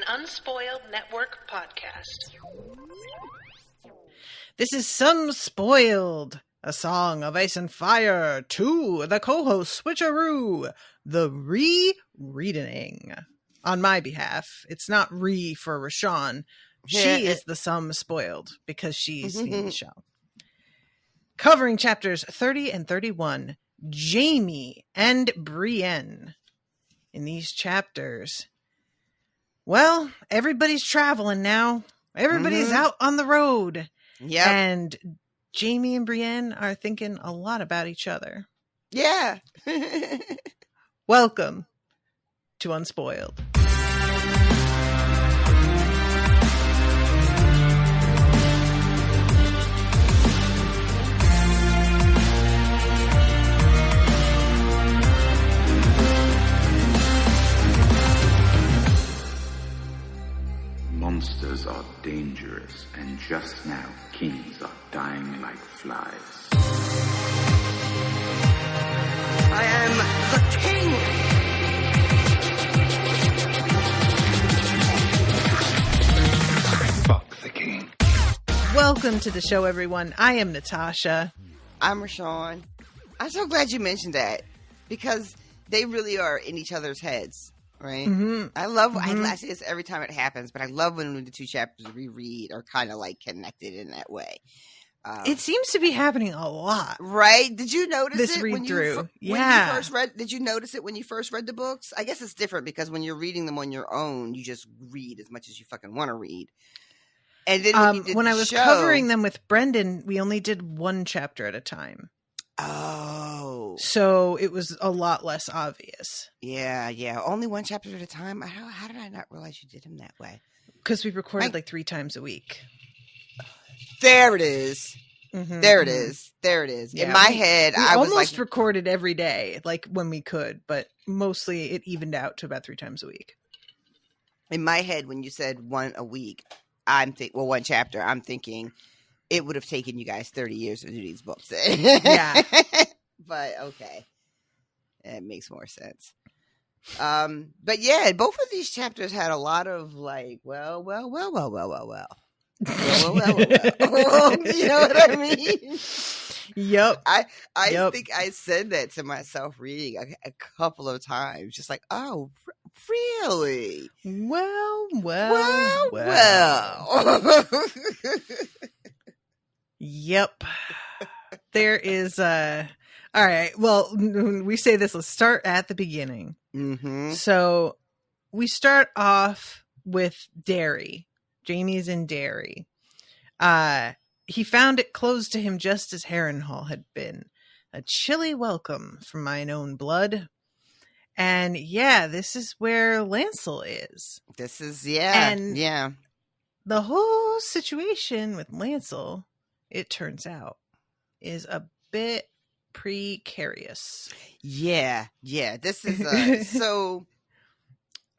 Unspoiled Network podcast. This is Some Spoiled, a song of ice and fire to the co-host switcheroo, the re-reading. On my behalf, it's not re for RoShawn. She is the Some Spoiled because she's in the show. Covering chapters 30 and 31, Jaime and Brienne. In these chapters, well, everybody's traveling now. Everybody's out on the road. Yeah. And Jaime and Brienne are thinking a lot about each other. Yeah. Welcome to Unspoiled. Monsters are dangerous, and just now, kings are dying like flies. I am the king! Fuck the king. Welcome to the show, everyone. I am Natasha. I'm RoShawn. I'm so glad you mentioned that, because they really are in each other's heads, right? I see this every time it happens, but I love when the two chapters we read are kind of like connected in that way. It seems to be happening a lot. Right? Did you notice This it read when through? you first read? Did you notice it when you first read the books? I guess it's different because when you're reading them on your own, you just read as much as you fucking want to read. And then when I was covering them with Brendan, we only did one chapter at a time. Oh, so it was a lot less obvious. Yeah. Only one chapter at a time. How did I not realize you did them that way? Because we recorded like 3 times a week. There it is. There it is. Yeah, in my head, I was almost like recorded every day, like when we could, but mostly it evened out to about 3 times a week. In my head, when you said one a week, one chapter, I'm thinking it would have taken you guys 30 years to do these books. Yeah. But okay. It makes more sense. But yeah, both of these chapters had a lot of like, well. You know what I mean? Yep. I think I said that to myself reading a couple of times, just like, oh, really? Well. Yep. There is all right. Well, when we say this, let's start at the beginning. So we start off with Derry. Jaime's in Derry. He found it closed to him just as Harrenhal had been. A chilly welcome from mine own blood. And yeah, this is where Lancel is. This is, And yeah. The whole situation with Lancel, it turns out, is a bit precarious. Yeah. This is, so,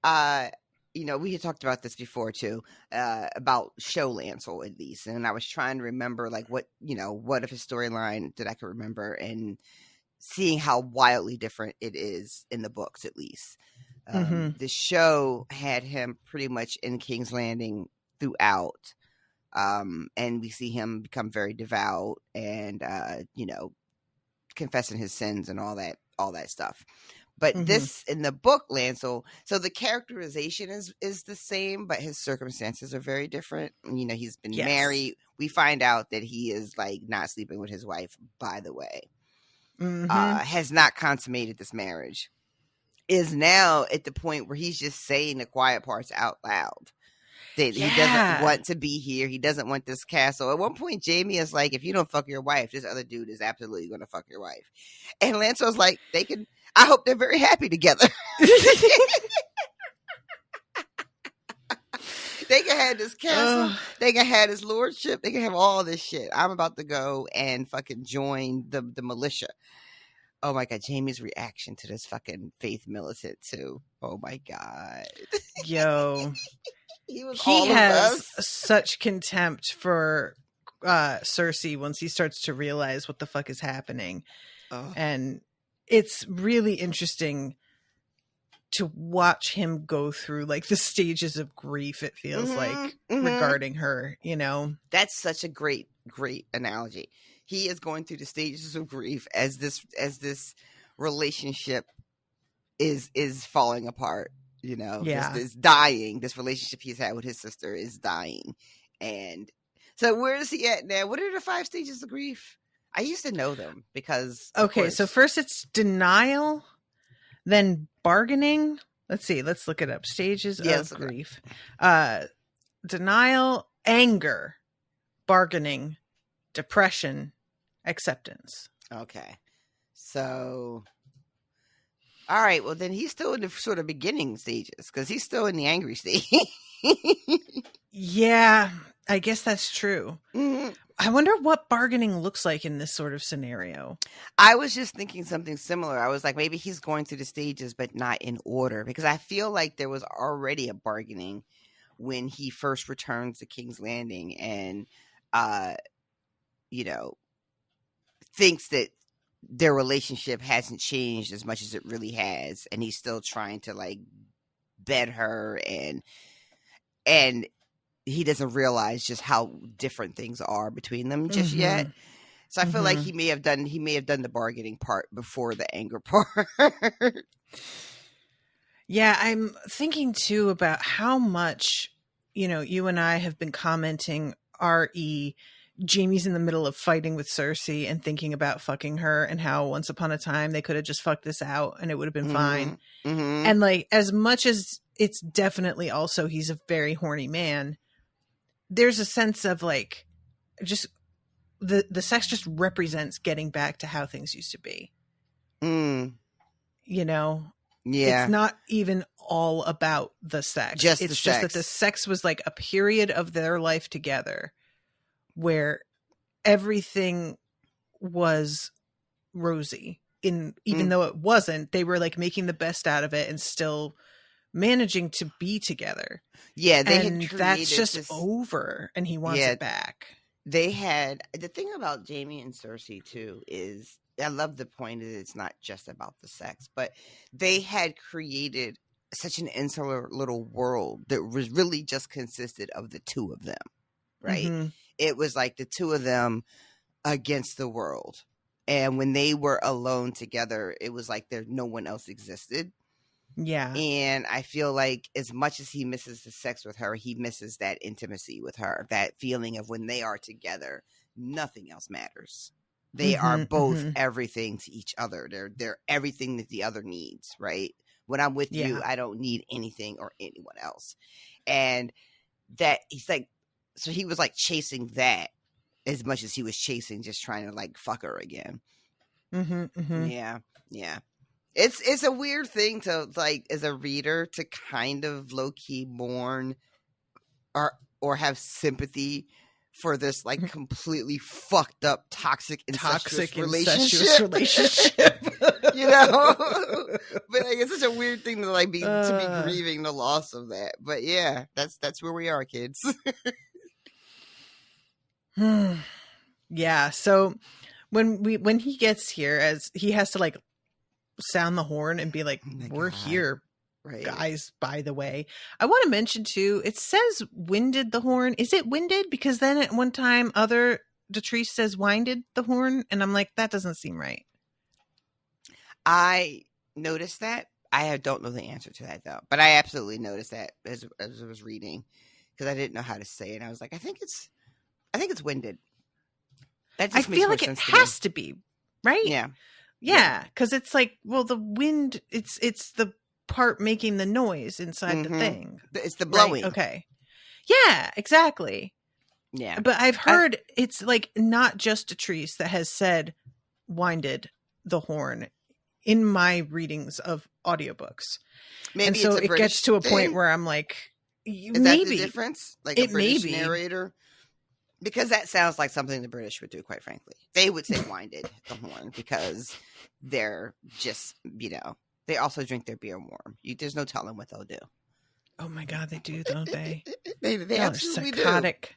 we had talked about this before too, about show Lancel at least. And I was trying to remember like what of his storyline that I could remember and seeing how wildly different it is in the books, at least. The show had him pretty much in King's Landing throughout. And we see him become very devout and, confessing his sins and all that stuff. But this in the book, Lancel, so the characterization is the same, but his circumstances are very different. He's been married. We find out that he is like not sleeping with his wife, by the way. Has not consummated this marriage. Is now at the point where he's just saying the quiet parts out loud. That he doesn't want to be here. He doesn't want this castle. At one point, Jaime is like, if you don't fuck your wife, this other dude is absolutely going to fuck your wife. And Lancel's like, I hope they're very happy together. They can have this castle. They can have his lordship. They can have all this shit. I'm about to go and fucking join the militia. Oh my God. Jaime's reaction to this fucking faith militant too. Oh my God. Yo. He has such contempt for Cersei once he starts to realize what the fuck is happening. And it's really interesting to watch him go through like the stages of grief, it feels like, regarding her, you know. That's such a great analogy. He is going through the stages of grief as this relationship is falling apart, you know. This dying, this relationship he's had with his sister is dying. And so where is he at now? What are the 5 stages of grief? I used to know them because okay, so first it's denial, then bargaining. Let's look it up. Stages of grief. Denial, anger, bargaining, depression, acceptance. Okay. So, all right. Well, then he's still in the sort of beginning stages because he's still in the angry stage. Yeah, I guess that's true. Mm-hmm. I wonder what bargaining looks like in this sort of scenario. I was just thinking something similar. I was like, maybe he's going through the stages, but not in order, because I feel like there was already a bargaining when he first returns to King's Landing and, you know, thinks that their relationship hasn't changed as much as it really has. And he's still trying to like bed her and he doesn't realize just how different things are between them just yet. So I feel like he may have done the bargaining part before the anger part. Yeah, I'm thinking too about how much, you know, you and I have been commenting Jaime's in the middle of fighting with Cersei and thinking about fucking her, and how once upon a time they could have just fucked this out and it would have been fine. And like, as much as it's definitely also he's a very horny man, there's a sense of like, just the sex just represents getting back to how things used to be. You know? Yeah. It's not even all about the sex. It's just that the sex was like a period of their life together where everything was rosy. Even though it wasn't, they were like making the best out of it and still managing to be together. Yeah, that's just over, and he wants it back. They had the thing about Jaime and Cersei too is, I love the point that it's not just about the sex, but they had created such an insular little world that was really just consisted of the two of them, right? It was like the two of them against the world. And when they were alone together, it was like no one else existed. Yeah. And I feel like as much as he misses the sex with her, he misses that intimacy with her, that feeling of when they are together, nothing else matters. They are both everything to each other. They're everything that the other needs, right? When I'm with you, I don't need anything or anyone else. And that he's like, so he was like chasing that as much as he was chasing just trying to like fuck her again. Yeah. Yeah. It's a weird thing to like, as a reader, to kind of low key mourn or have sympathy for this like completely fucked up toxic incestuous relationship. You know, but like, it's such a weird thing to like be grieving the loss of that. But yeah, that's where we are, kids. Yeah. So when he gets here, as he has to like sound the horn and be like, we're here, right, guys, by the way. I want to mention too, it says winded the horn. Is it winded? Because then at one time Detrice says winded the horn, and I'm like, that doesn't seem right. I noticed that. I don't know the answer to that though, but I absolutely noticed that as I was reading, because I didn't know how to say it. I was like, I think it's winded. That just I feel like it has to be, right? Yeah, because it's like, well, the wind, it's the part making the noise inside the thing. It's the blowing. Right? Okay. Yeah, exactly. Yeah. But I've heard it's like not just Detrice that has said winded the horn in my readings of audiobooks. Maybe and so it's a it British gets to a thing. Point where I'm like, Is maybe that the difference? Like it a British may be. narrator? Because that sounds like something the British would do, quite frankly. They would say winded the horn because they're just, you know, they also drink their beer warm. There's no telling what they'll do. Oh my God, they do, don't they? They absolutely psychotic.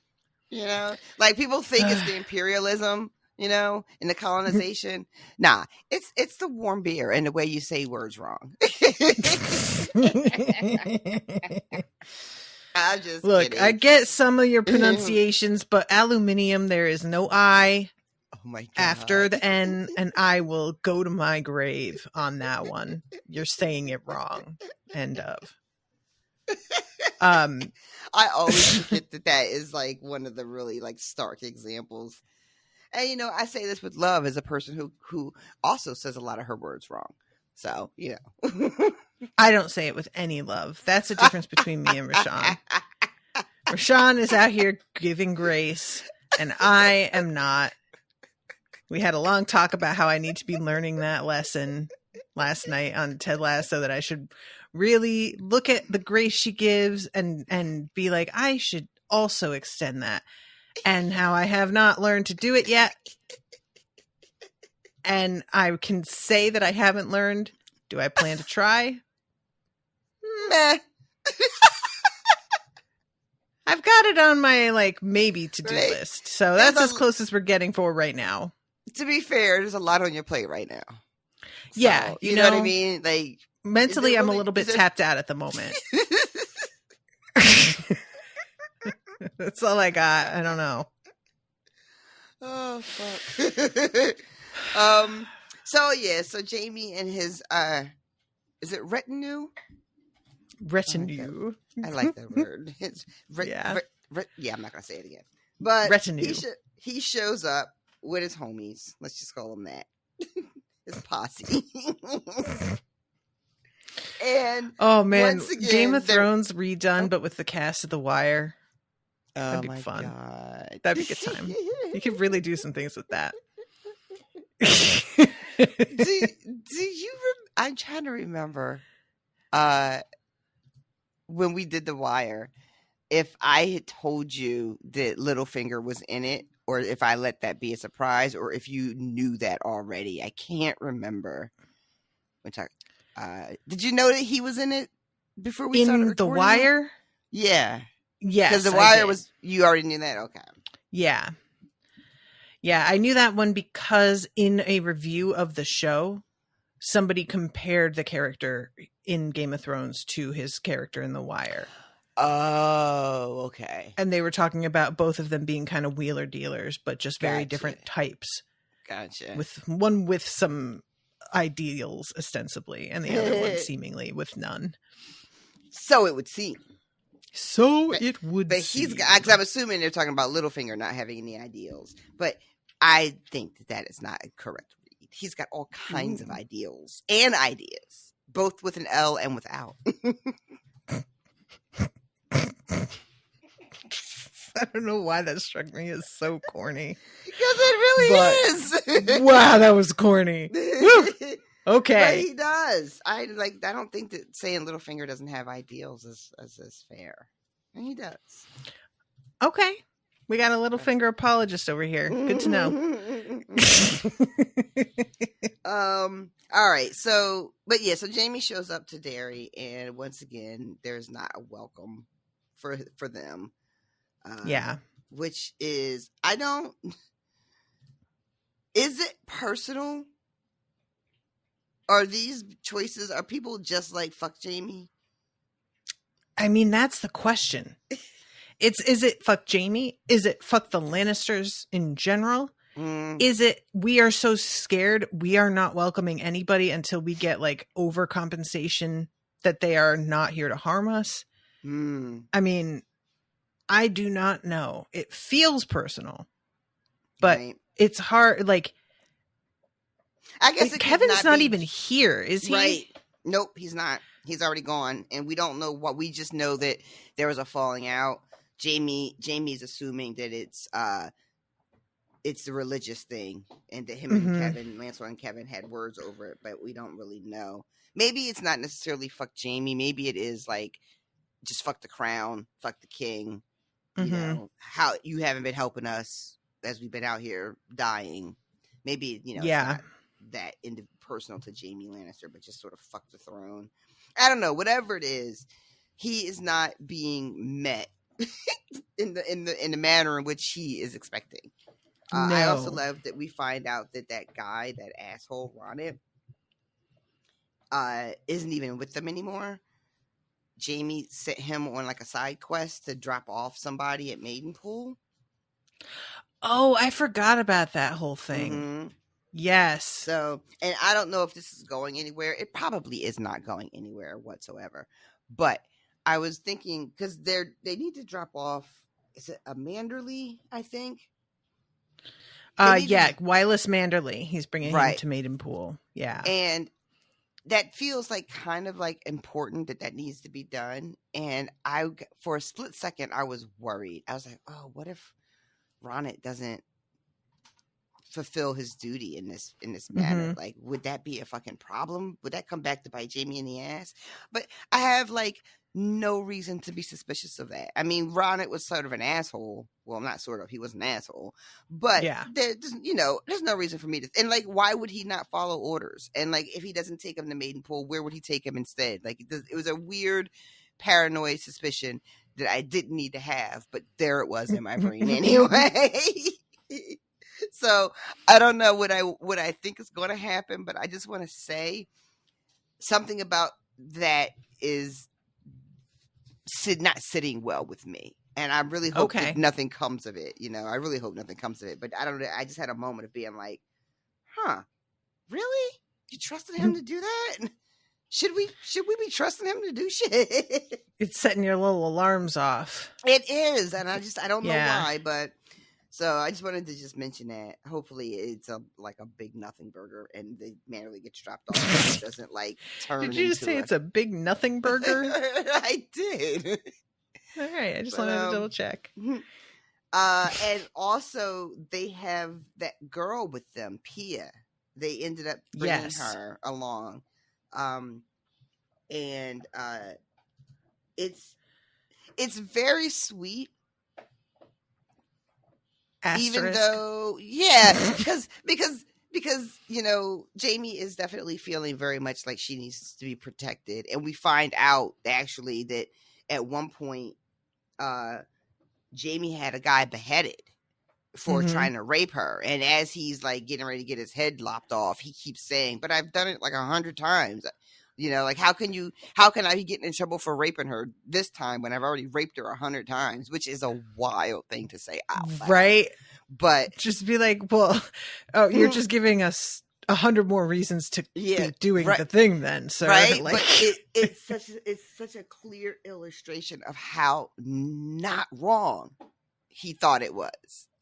Do. You know, like people think it's the imperialism, you know, and the colonization. Nah, it's the warm beer and the way you say words wrong. I'm just Look, kidding. I get some of your pronunciations, but aluminium, there is no I Oh my God. after the N, and I will go to my grave on that one. You're saying it wrong. End of. I always forget that is like one of the really like stark examples. And you know, I say this with love as a person who also says a lot of her words wrong. So, you know. I don't say it with any love. That's the difference between me and RoShawn. RoShawn is out here giving grace, and I am not. We had a long talk about how I need to be learning that lesson last night on Ted Lasso, that I should really look at the grace she gives and be like, I should also extend that. And how I have not learned to do it yet. And I can say that I haven't learned. Do I plan to try? Meh. I've got it on my like maybe to-do Right. list. So that's as close as we're getting for right now. To be fair, there's a lot on your plate right now. So, Yeah, you know what I mean? Like, mentally, I'm a really- little bit tapped out at the moment. That's all I got. I don't know. Oh fuck. So Jaime and his is it retinue? Retinue. I like that word. It's Yeah. I'm not gonna say it again. But Retinue. He shows up with his homies. Let's just call him that. His posse. And Oh man, once again, Game of Thrones redone, but with the cast of The Wire. Oh That'd be my fun. God. That'd be a good time. You could really do some things with that. do you I'm trying to remember when we did The Wire, if I had told you that Littlefinger was in it, or if I let that be a surprise, or if you knew that already. I can't remember. Did you know that he was in it before we started In recording? The Wire? Yeah. Yes. Because The Wire was, you already knew that? Okay. Yeah. Yeah, I knew that one because in a review of the show, somebody compared the character in Game of Thrones to his character in The Wire. Oh, okay. And they were talking about both of them being kind of wheeler dealers, but just very different types. Gotcha. With one with some ideals ostensibly, and the other one seemingly with none. So it would seem. So it would But seem. because I'm assuming they're talking about Littlefinger not having any ideals. But I think that is not a correct read. He's got all kinds of ideals and ideas, both with an L and without. I don't know why that struck me as so corny. Because it really is. Wow, that was corny. Woo! Okay. But he does. I don't think that saying Littlefinger doesn't have ideals is fair. And he does. Okay. We got a Littlefinger apologist over here. Good to know. All right. So Jaime shows up to Derry, and once again, there's not a welcome for them. Yeah. Which is, is it personal? Are these choices, are people just like, fuck Jaime? I mean, that's the question. Is it fuck Jaime? Is it fuck the Lannisters in general? Is it we are so scared we are not welcoming anybody until we get like overcompensation that they are not here to harm us? I mean, I do not know. It feels personal, but it's hard. Like, I guess Kevin's not even here, is he? Right. Nope, he's not. He's already gone, and we don't know what. We just know that there was a falling out. Jamie's assuming that it's the religious thing, and that him and Kevin, Lancel and Kevin, had words over it, but we don't really know. Maybe it's not necessarily fuck Jaime. Maybe it is like just fuck the crown, fuck the king. You know, how you haven't been helping us as we've been out here dying. Maybe, it's not that personal to Jaime Lannister, but just sort of fuck the throne. I don't know. Whatever it is, he is not being met in the manner in which he is expecting. No. I also love that we find out that guy, that asshole Ronnet, isn't even with them anymore. Jaime sent him on like a side quest to drop off somebody at Maidenpool. Oh, I forgot about that whole thing. Mm-hmm. Yes. So, and I don't know if this is going anywhere. It probably is not going anywhere whatsoever. But I was thinking, because they need to drop off, is it a Manderley, I think? Wylus Manderley. He's bringing him to Maidenpool. Yeah. And that feels like kind of like important that needs to be done. And for a split second, I was worried. I was like, oh, what if Ronnet doesn't fulfill his duty in this manner? Like, would that be a fucking problem? Would that come back to bite Jaime in the ass? But I have like no reason to be suspicious of that. I mean, Ronnet was sort of an asshole. Well, not sort of, he was an asshole. But there's no reason for me to. And like, why would he not follow orders? And like, if he doesn't take him to Maidenpool, where would he take him instead? Like, it was a weird, paranoid suspicion that I didn't need to have, but there it was in my brain anyway. So I don't know what I think is going to happen, but I just want to say something about that is not sitting well with me. And I really hope that nothing comes of it. I really hope nothing comes of it. But I don't know. I just had a moment of being like, huh, really? You trusted him to do that? Should we be trusting him to do shit? It's setting your little alarms off. It is. And I don't know why, but so I just wanted to just mention that. Hopefully it's like a big nothing burger and the Manderley gets dropped off. It doesn't like turn. Did you just say it's a big nothing burger? I did. All right. I just wanted to double check. And also they have that girl with them, Pia. They ended up bringing her along. And it's very sweet. Asterisk. Even though, because Jaime is definitely feeling very much like she needs to be protected, and we find out actually that at one point, Jaime had a guy beheaded for trying to rape her, and as he's like getting ready to get his head lopped off, he keeps saying, "But I've done it like 100 times." Like, how can I be getting in trouble for raping her this time when I've already raped her 100 times, which is a wild thing to say out loud. Right. But just be like, well, you're just giving us 100 more reasons to be doing the thing then. So, right. Like... But it's such a clear illustration of how not wrong he thought it was.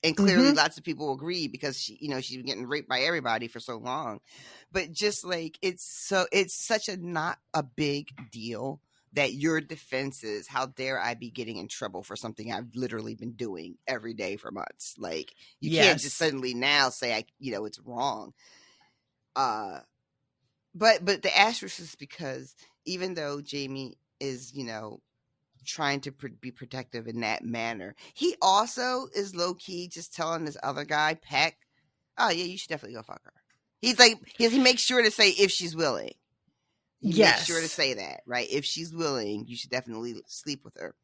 And clearly lots of people agree because she's been getting raped by everybody for so long. But just like, it's such a not a big deal that your defense is, how dare I be getting in trouble for something I've literally been doing every day for months. Like, you can't just suddenly now say, it's wrong. But the asterisk is because even though Jaime is, trying to be protective in that manner, he also is low-key just telling this other guy, Peck, oh yeah, you should definitely go fuck her. He's like, he makes sure to say if she's willing. He makes sure to say that, right? If she's willing, you should definitely sleep with her.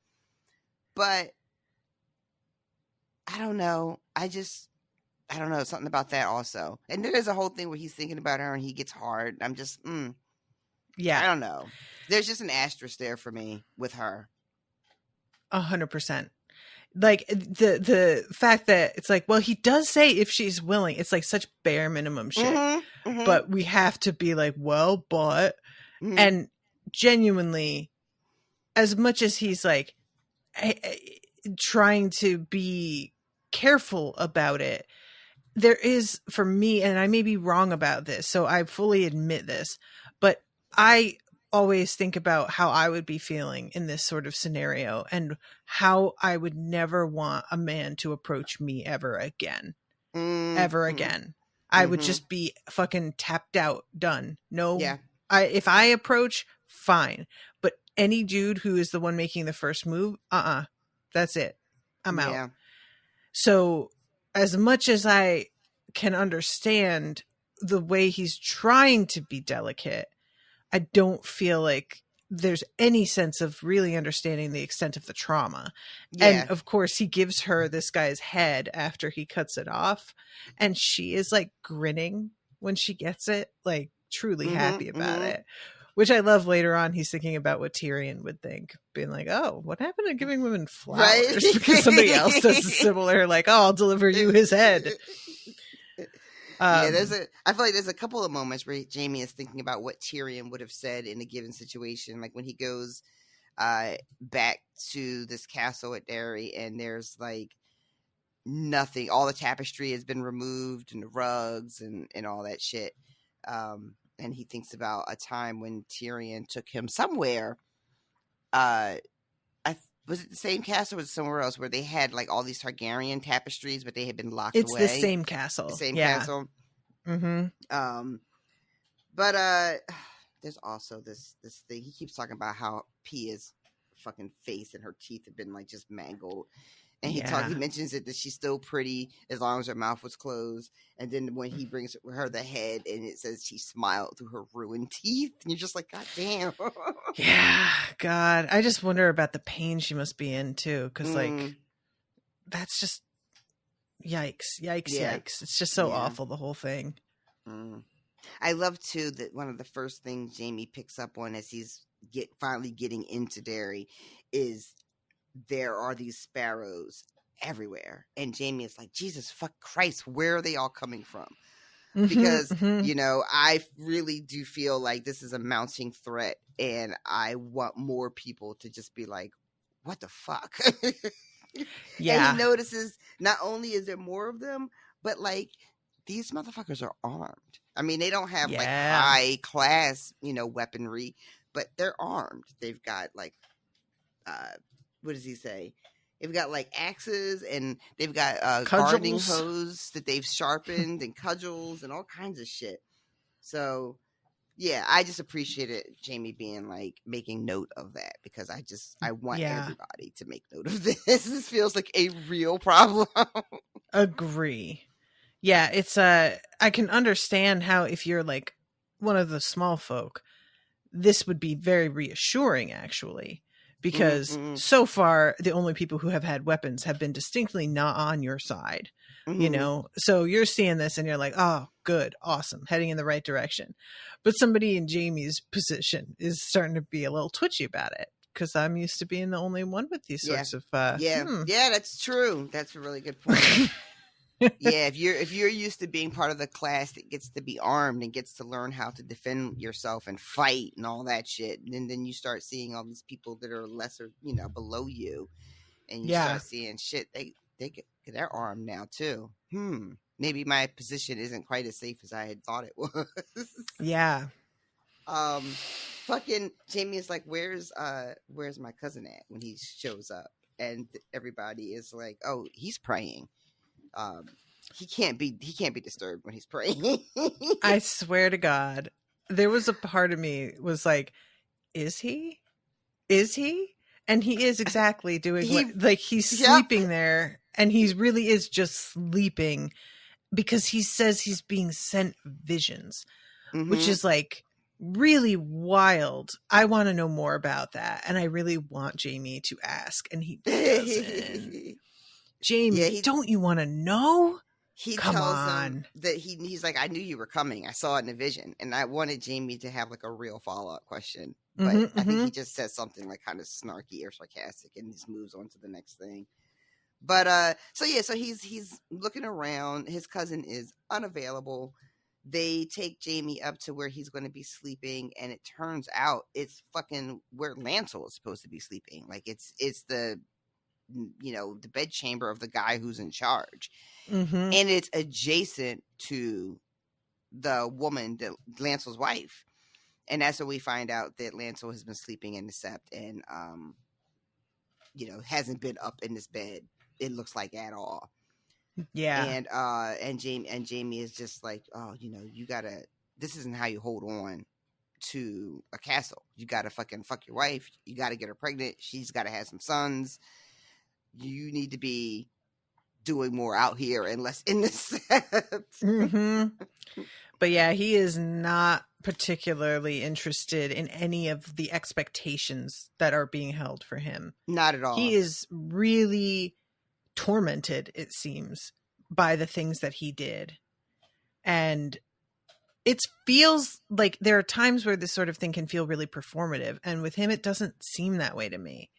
But I don't know. I don't know, something about that also. And there is a whole thing where he's thinking about her and he gets hard. I'm just, I don't know. There's just an asterisk there for me with her. 100%. Like the fact that it's like, well, he does say if she's willing. It's like such bare minimum shit. But we have to be like, well, but and genuinely, as much as he's like trying to be careful about it, there is, for me, and I may be wrong about this, so I fully admit this, but I always think about how I would be feeling in this sort of scenario and how I would never want a man to approach me ever again. Ever again. I would just be fucking tapped out, done. No, if I approach, fine. But any dude who is the one making the first move, that's it. I'm out. So as much as I can understand the way he's trying to be delicate, I don't feel like there's any sense of really understanding the extent of the trauma. And of course he gives her this guy's head after he cuts it off, and she is like grinning when she gets it, like truly happy about it, Which I love. Later on, he's thinking about what Tyrion would think, being like, "Oh, what happened to giving women flowers?" Right? Because somebody else does a similar, like, "Oh, I'll deliver you his head." I feel like there's a couple of moments where Jaime is thinking about what Tyrion would have said in a given situation, like when he goes back to this castle at Derry, and there's like nothing. All the tapestry has been removed, and the rugs and all that shit. And he thinks about a time when Tyrion took him somewhere. Was it the same castle or was it somewhere else where they had like all these Targaryen tapestries, but they had been locked away? It's the same castle. The same castle. Mm-hmm. But there's also this thing. He keeps talking about how Pia's fucking face and her teeth have been like just mangled. And he mentions it that she's still pretty as long as her mouth was closed. And then when he brings her the head and it says she smiled through her ruined teeth, and you're just like, God damn. Yeah, God. I just wonder about the pain she must be in too, because like that's just yikes. It's just so awful, the whole thing. I love too that one of the first things Jaime picks up on as he's finally getting into Derry is there are these sparrows everywhere, and Jaime is like, Jesus fuck Christ, where are they all coming from? Because you know, I really do feel like this is a mounting threat, and I want more people to just be like, what the fuck? And he notices not only is there more of them, but like these motherfuckers are armed. I mean, they don't have like high class, you know, weaponry, but they're armed. They've got like what does he say? They've got like axes, and they've got gardening hose that they've sharpened, and cudgels and all kinds of shit. So yeah, I just appreciated Jaime being like making note of that, because I want everybody to make note of this. This feels like a real problem. Agree. Yeah, it's I can understand how if you're like one of the small folk, this would be very reassuring actually. Because so far, the only people who have had weapons have been distinctly not on your side, you know? So you're seeing this and you're like, oh, good, awesome, heading in the right direction. But somebody in Jaime's position is starting to be a little twitchy about it, because I'm used to being the only one with these sorts of... Yeah, that's true. That's a really good point. Yeah, if you're used to being part of the class that gets to be armed and gets to learn how to defend yourself and fight and all that shit, and then you start seeing all these people that are lesser, you know, below you, and you start seeing shit, they're armed now too. Maybe my position isn't quite as safe as I had thought it was. Yeah. Fucking Jaime is like, where's my cousin at when he shows up? And everybody is like, oh, he's praying. He can't be disturbed when he's praying. I swear to God, there was a part of me was like, is he? And he is exactly doing he's sleeping there, and he really is just sleeping, because he says he's being sent visions, which is like really wild. I want to know more about that, and I really want Jaime to ask, and he doesn't. Jaime, don't you want to know? He tells him that he's like, I knew you were coming. I saw it in a vision. And I wanted Jaime to have like a real follow-up question. But I think he just says something like kind of snarky or sarcastic and just moves on to the next thing. But so he's looking around. His cousin is unavailable. They take Jaime up to where he's going to be sleeping, and it turns out it's fucking where Lancel is supposed to be sleeping. Like it's the, you know, the bedchamber of the guy who's in charge, and it's adjacent to the woman, Lancel's wife, and that's when we find out that Lancel has been sleeping in the sept, and you know, hasn't been up in this bed, it looks like, at all. Yeah. And Jaime is just like, oh, you know, you gotta, this isn't how you hold on to a castle. You gotta fucking fuck your wife, you gotta get her pregnant, she's gotta have some sons. You need to be doing more out here and less in the set. But yeah, he is not particularly interested in any of the expectations that are being held for him. Not at all. He is really tormented, it seems, by the things that he did. And it feels like there are times where this sort of thing can feel really performative. And with him, it doesn't seem that way to me.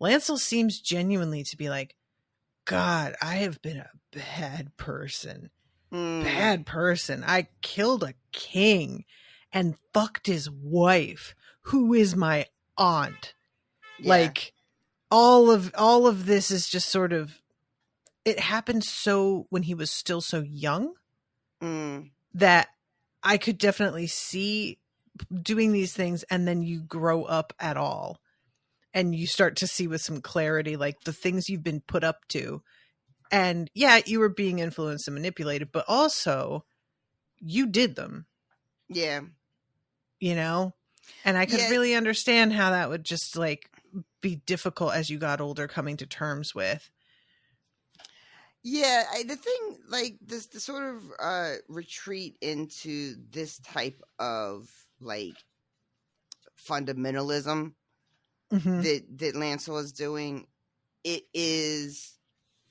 Lancel seems genuinely to be like, God, I have been a bad person. Bad person. I killed a king and fucked his wife, who is my aunt. Yeah. Like all of this is just sort of, it happened so when he was still so young that I could definitely see doing these things, and then you grow up at all and you start to see with some clarity like the things you've been put up to. And yeah, you were being influenced and manipulated, but also you did them. Yeah. You know? And I could really understand how that would just like be difficult as you got older coming to terms with. Yeah, the thing, like, this the sort of retreat into this type of like fundamentalism that Lancel is doing, it is,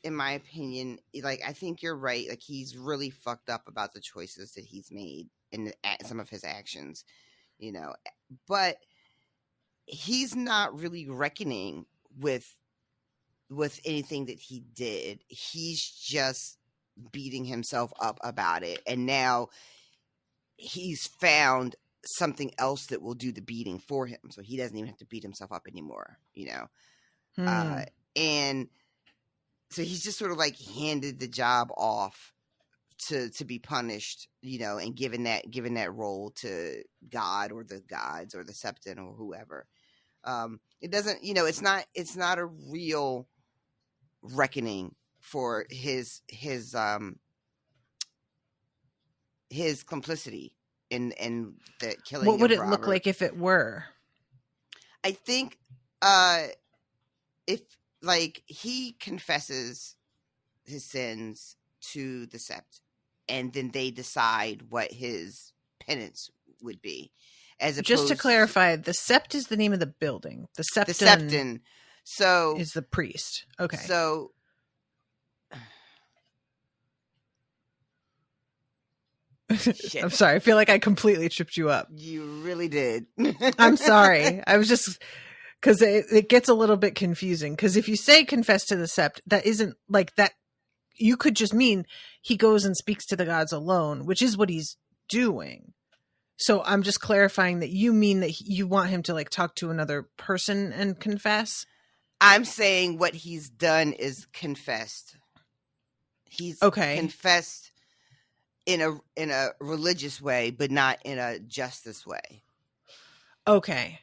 in my opinion, like, I think you're right. Like, he's really fucked up about the choices that he's made and some of his actions, you know. But he's not really reckoning with anything that he did. He's just beating himself up about it. And now he's found something else that will do the beating for him. So he doesn't even have to beat himself up anymore, you know? And so he's just sort of like handed the job off to be punished, you know, and given that role to God or the gods or the Septon or whoever. It doesn't, you know, it's not a real reckoning for his complicity in the killing. What would of it Robert. look like if it were? I think if like he confesses his sins to the Sept, and then they decide what his penance would be. As just to clarify, the Sept is the name of the building. The Septon so is the priest. Okay. So I'm sorry. I feel like I completely tripped you up. You really did. I'm sorry. I was just, because it gets a little bit confusing. Because if you say confess to the Sept, that isn't like that. You could just mean he goes and speaks to the gods alone, which is what he's doing. So I'm just clarifying that you mean that you want him to like talk to another person and confess. I'm saying what he's done is confessed. He's confessed in a religious way, but not in a justice way. Okay.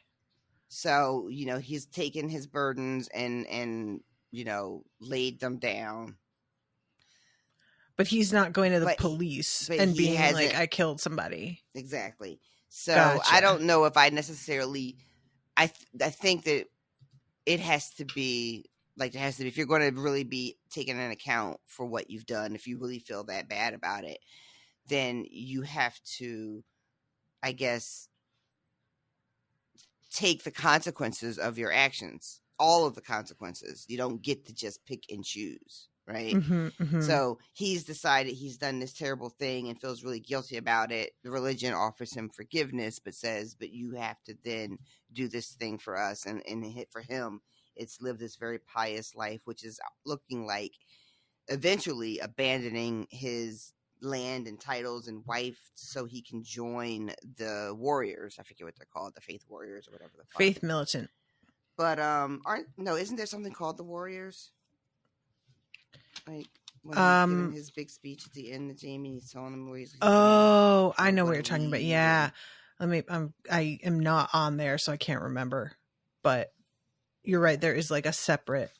So, you know, he's taken his burdens and you know, laid them down. But he's not going to the police and being like, I killed somebody. Exactly. So Gotcha. I don't know if I necessarily, I think that it has to be, like, if you're going to really be taking an account for what you've done, if you really feel that bad about it, then you have to, I guess, take the consequences of your actions, all of the consequences. You don't get to just pick and choose, right? So he's decided he's done this terrible thing and feels really guilty about it. The religion offers him forgiveness, but says, but you have to then do this thing for us. And for him, it's live this very pious life, which is looking like eventually abandoning his land and titles and wife so he can join the warriors. I forget what they're called, the Faith Warriors or whatever the fuck. Faith Militant. But isn't there something called the Warriors? Like when he's giving his big speech at the end of Jaime, he's telling him where he's I know what you're talking about. Yeah. I am not on there, so I can't remember. But you're right, there is like a separate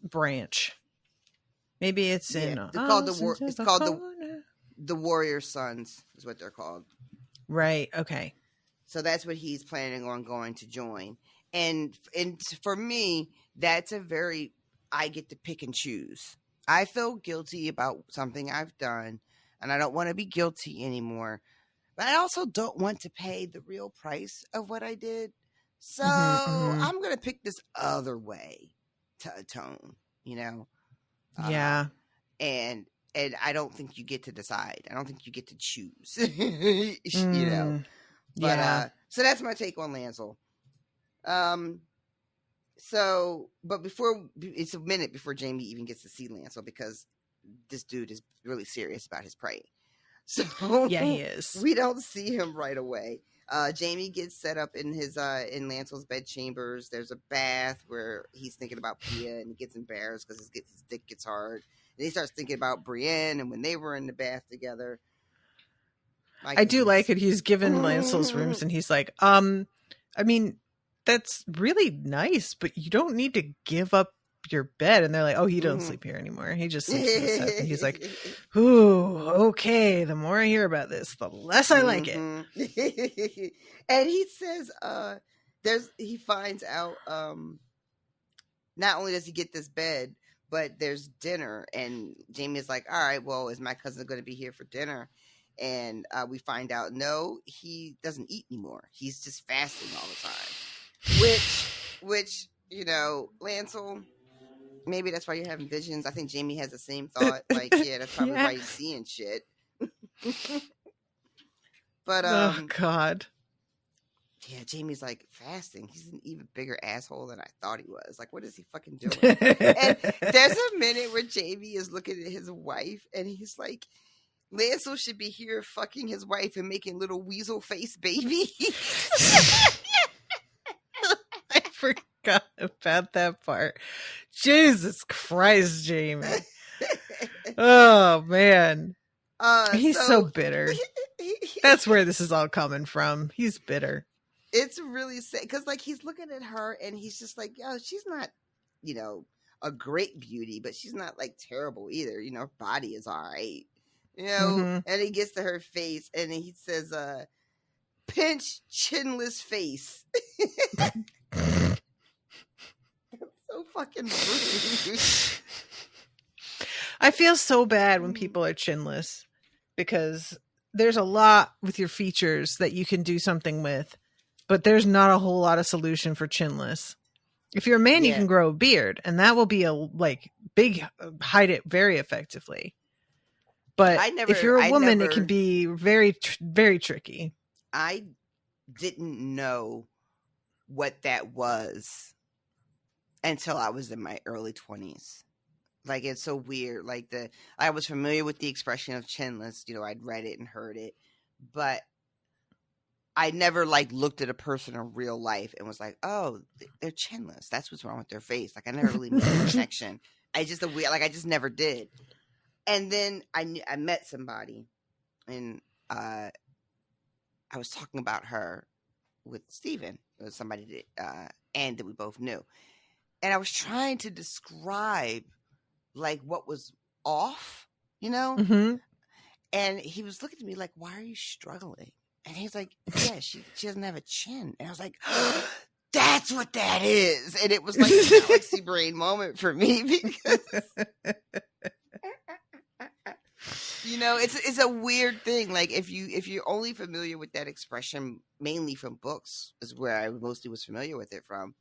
branch. Maybe it's in it's called the Warrior Sons is what they're called. Right. Okay. So that's what he's planning on going to join. And for me, that's I get to pick and choose. I feel guilty about something I've done, and I don't want to be guilty anymore. But I also don't want to pay the real price of what I did. So I'm going to pick this other way to atone, you know? Yeah. And and I don't think you get to decide. I don't think you get to choose. You know. But Yeah. so that's my take on Lancel. So, but it's a minute before Jaime even gets to see Lancel, because this dude is really serious about his prey. So Yeah, he is. We don't see him right away. Jaime gets set up in his in Lancel's bed chambers. There's a bath where he's thinking about Pia, and he gets embarrassed because his dick gets hard. And he starts thinking about Brienne and when they were in the bath together. I do like it. He's given Lancel's rooms, and he's like, I mean, that's really nice, but you don't need to give up your bed. And they're like, oh, he doesn't sleep here anymore. He just sleeps in his set. And he's like, ooh, okay. The more I hear about this, the less I like it. And he says, he finds out, not only does he get this bed, but there's dinner. And Jaime is like, all right, well, is my cousin going to be here for dinner? And we find out, no, he doesn't eat anymore. He's just fasting all the time. Which, you know, Lancel, maybe that's why you're having visions. I think Jaime has the same thought. Like, yeah, that's probably why he's seeing shit. But, oh, God. Yeah, Jaime's like, fasting. He's an even bigger asshole than I thought he was. Like, what is he fucking doing? And there's a minute where Jaime is looking at his wife, and he's like, Lancel should be here fucking his wife and making little weasel face babies. I forgot about that part. Jesus Christ, Jaime. Oh, man. He's so bitter. That's where this is all coming from. He's bitter. It's really sad because, like, he's looking at her and he's just like, yo, she's not, you know, a great beauty, but she's not like terrible either. You know, her body is all right. You know, and he gets to her face and he says, pinch chinless face. That's so fucking rude. I feel so bad when people are chinless, because there's a lot with your features that you can do something with, but there's not a whole lot of solution for chinless. If you're a man, you can grow a beard, and that will be hide it very effectively. But if you're a woman, it can be very, very tricky. I didn't know what that was until I was in my early 20s. Like, it's so weird. Like, I was familiar with the expression of chinless. You know, I'd read it and heard it, but I never like looked at a person in real life and was like, oh, they're chinless. That's what's wrong with their face. Like, I never really made a connection. I just never did. And then I met somebody, and I was talking about her with Steven. It was somebody that we both knew. And I was trying to describe like what was off, you know? Mm-hmm. And he was looking at me like, why are you struggling? And he's like, yeah, she doesn't have a chin. And I was like, that's what that is. And it was like a galaxy brain moment for me, because you know, it's a weird thing. Like, if you're only familiar with that expression mainly from books, is where I mostly was familiar with it from.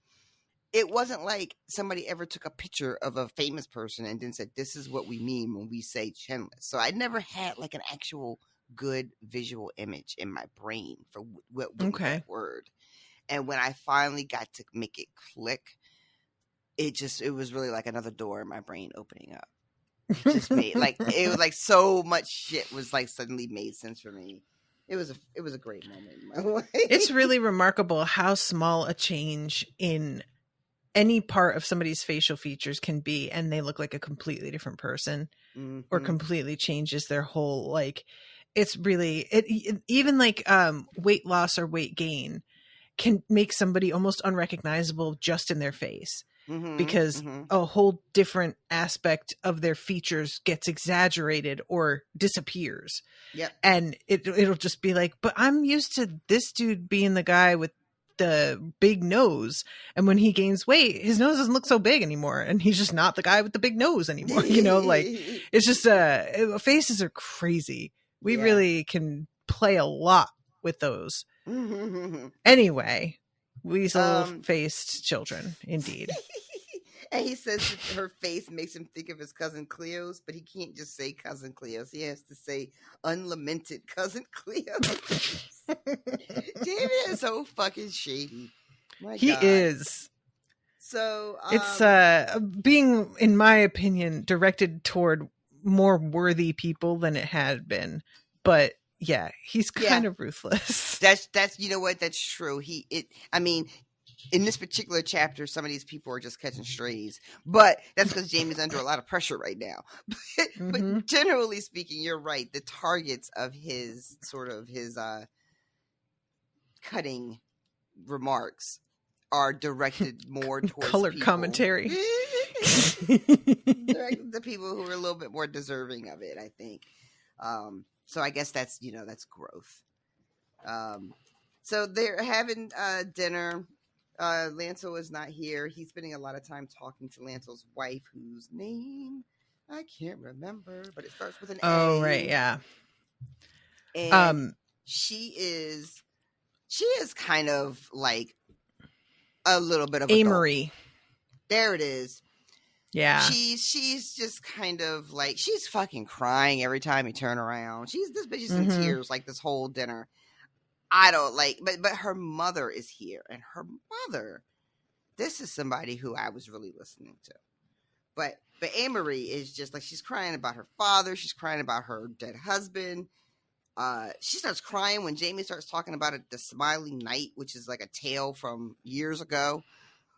It wasn't like somebody ever took a picture of a famous person and then said, this is what we mean when we say chinless. So I never had like an actual good visual image in my brain for what that word. And when I finally got to make it click, it was really like another door in my brain opening up. It just made it was like so much shit was like suddenly made sense for me. It was a great moment in my life. It's really remarkable how small a change in any part of somebody's facial features can be, and they look like a completely different person, or completely changes their whole, like, it's really, even like weight loss or weight gain can make somebody almost unrecognizable just in their face, because a whole different aspect of their features gets exaggerated or disappears. Yep. And it'll just be like, but I'm used to this dude being the guy with the big nose, and when he gains weight, his nose doesn't look so big anymore, and he's just not the guy with the big nose anymore. You know, like, it's just faces are crazy. We really can play a lot with those. Anyway, weasel faced children, indeed. And he says that her face makes him think of his cousin Cleo's, but he can't just say cousin Cleo's. He has to say unlamented cousin Cleo's. Jamie is so fucking shady. My He God. is. So it's being, in my opinion, directed toward more worthy people than it had been. But yeah, he's kind of ruthless. That's you know what? That's true. I mean, in this particular chapter, some of these people are just catching strays, but that's because Jamie's under a lot of pressure right now. But generally speaking, you're right. The targets of his cutting remarks are directed more towards color people. Commentary. The people who are a little bit more deserving of it, I think. So I guess that's growth. So they're having dinner. Lancel is not here. He's spending a lot of time talking to Lancel's wife, whose name I can't remember, but it starts with an A. Oh, right, yeah. And she is kind of like a little bit of a Amory. There it is. Yeah. She's just kind of like, she's fucking crying every time you turn around. This bitch is in tears like this whole dinner. I don't like, but her mother is here, and her mother, this is somebody who I was really listening to. But Amory is just like, she's crying about her father. She's crying about her dead husband. She starts crying when Jamie starts talking about the Smiling Knight, which is like a tale from years ago.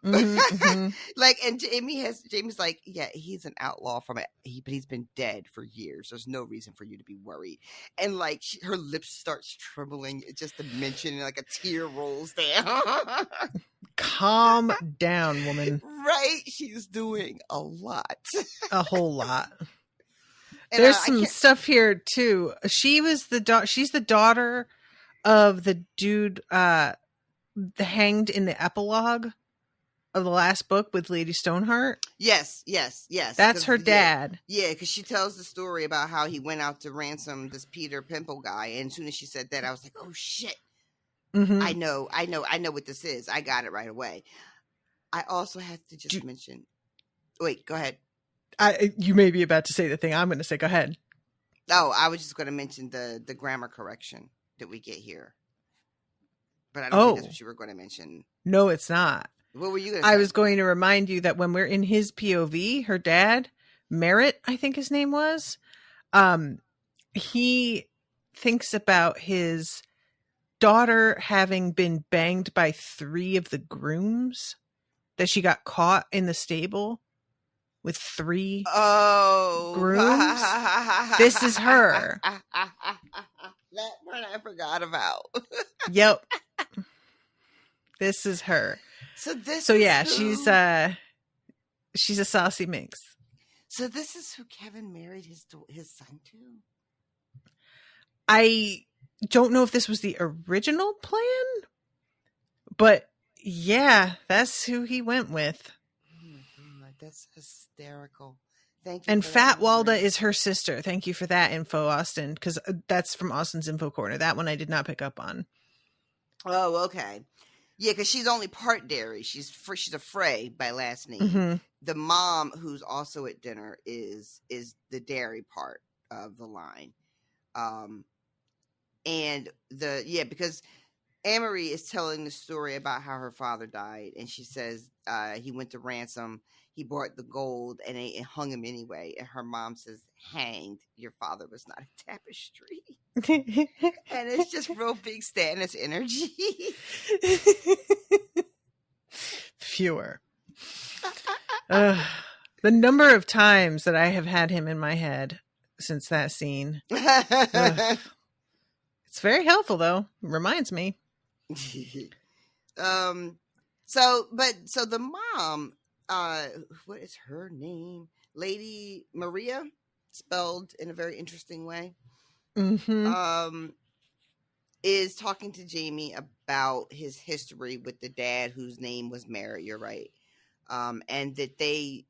Like, and Jamie's like, yeah, he's an outlaw but he's been dead for years. There's no reason for you to be worried. And like, her lips starts trembling just to mention, like a tear rolls down. Calm down, woman. Right? She's doing a lot. A whole lot. And there's some stuff here too. She's the daughter of the dude hanged in the epilogue of the last book with Lady Stoneheart. Yes. That's her dad. Yeah, because she tells the story about how he went out to ransom this Peter Pimple guy, and as soon as she said that, I was like, oh shit. I know what this is. I got it right away. I also have to just mention. Wait, go ahead. You may be about to say the thing I'm going to say. Go ahead. Oh, I was just going to mention the grammar correction that we get here, but I don't think that's what you were going to mention. No, it's not. What were you going to say? I was going to remind you that when we're in his POV, her dad, Merritt, I think his name was, he thinks about his daughter having been banged by 3 of the grooms, that she got caught in the stable with 3 grooms. This is her. That one I forgot about. Yep. This is her. So yeah, she's a saucy minx. So this is who Kevin married his son to? I don't know if this was the original plan, but yeah, that's who he went with. Oh my God, that's hysterical. Thank you. And Fat Walda is her sister. Thank you for that info, Austin, because that's from Austin's Info Corner. That one I did not pick up on. Oh, okay. Yeah, because she's only part dairy. She's a Frey by last name. The mom, who's also at dinner, is the dairy part of the line. And because Amory is telling the story about how her father died, and she says he went to ransom, he brought the gold, and it hung him anyway. And her mom says, hanged, your father was not a tapestry. And it's just real big Stannis energy. Fewer. The number of times that I have had him in my head since that scene. It's very helpful, though. Reminds me. So the mom, what is her name? Lady Maria, spelled in a very interesting way. Is talking to Jamie about his history with the dad whose name was Merritt. You're right. And that they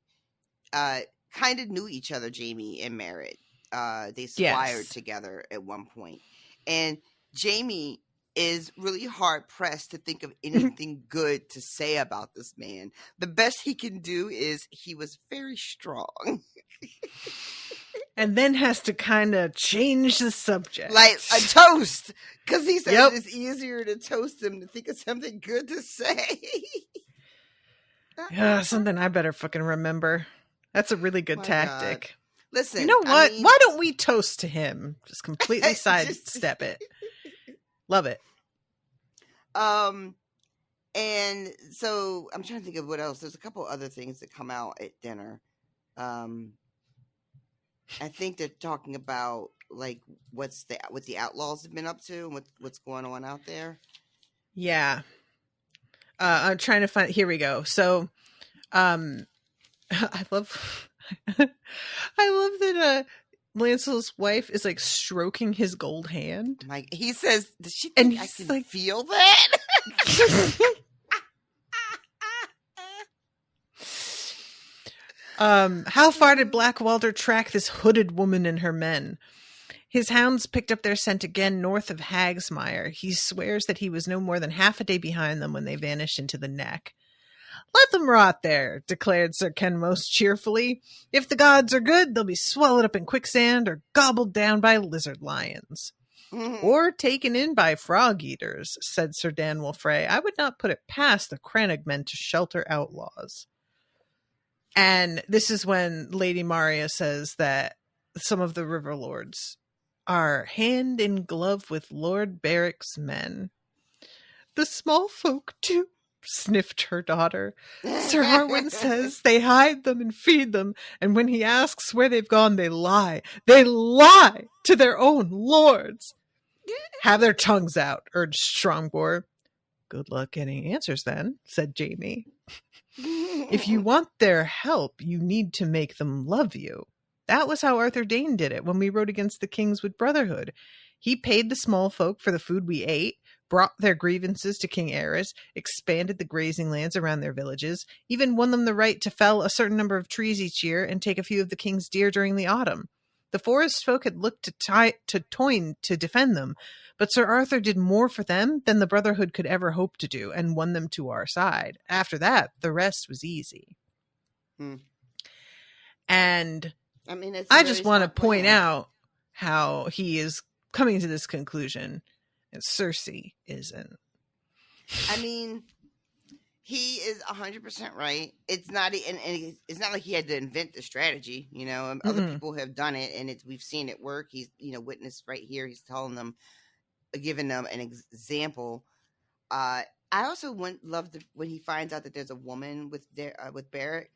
kind of knew each other, Jamie and Merritt. They squired together at one point. And Jamie is really hard pressed to think of anything good to say about this man. The best he can do is he was very strong. And then has to kind of change the subject. Like a toast. Because he says it's easier to toast him to think of something good to say. Something I better fucking remember. That's a really good tactic. God. Listen, you know what? Why don't we toast to him? Just completely sidestep it. Love it. And so I'm trying to think of what else. There's a couple other things that come out at dinner. I think they're talking about like what the outlaws have been up to and what's going on out there. Yeah. I'm trying to find. Here we go. So, I love that Lancel's wife is like stroking his gold hand. He says, "Does she think I can feel that?" How far did Black Walder track this hooded woman and her men? His hounds picked up their scent again north of Hagsmire. He swears that he was no more than half a day behind them when they vanished into the neck. Let them rot there, declared Sir Ken most cheerfully. If the gods are good, they'll be swallowed up in quicksand or gobbled down by lizard lions. Or taken in by frog eaters, said Sir Danwell Frey. I would not put it past the Crannog men to shelter outlaws. And this is when Lady Maria says that some of the river lords are hand in glove with Lord Beric's men. The small folk, too, sniffed her daughter. Sir Harwin says they hide them and feed them, and when he asks where they've gone, they lie. They lie to their own lords. Have their tongues out, urged Strongbor. Good luck getting answers then, said Jaime. If you want their help, you need to make them love you. That was how Arthur Dane did it when we rode against the kings with Brotherhood. He paid the small folk for the food we ate, brought their grievances to King Aerys, expanded the grazing lands around their villages, even won them the right to fell a certain number of trees each year and take a few of the king's deer during the autumn. The forest folk had looked to Toyne to defend them, but Sir Arthur did more for them than the Brotherhood could ever hope to do and won them to our side. After that, the rest was easy. And I mean, I just want to point out how he is coming to this conclusion, and Cersei isn't. I mean, he is 100% right. It's not, and it's not like he had to invent the strategy. You know, other people have done it, and we've seen it work. He's witnessed right here. He's telling them, giving them an example. I also love when he finds out that there's a woman with Beric.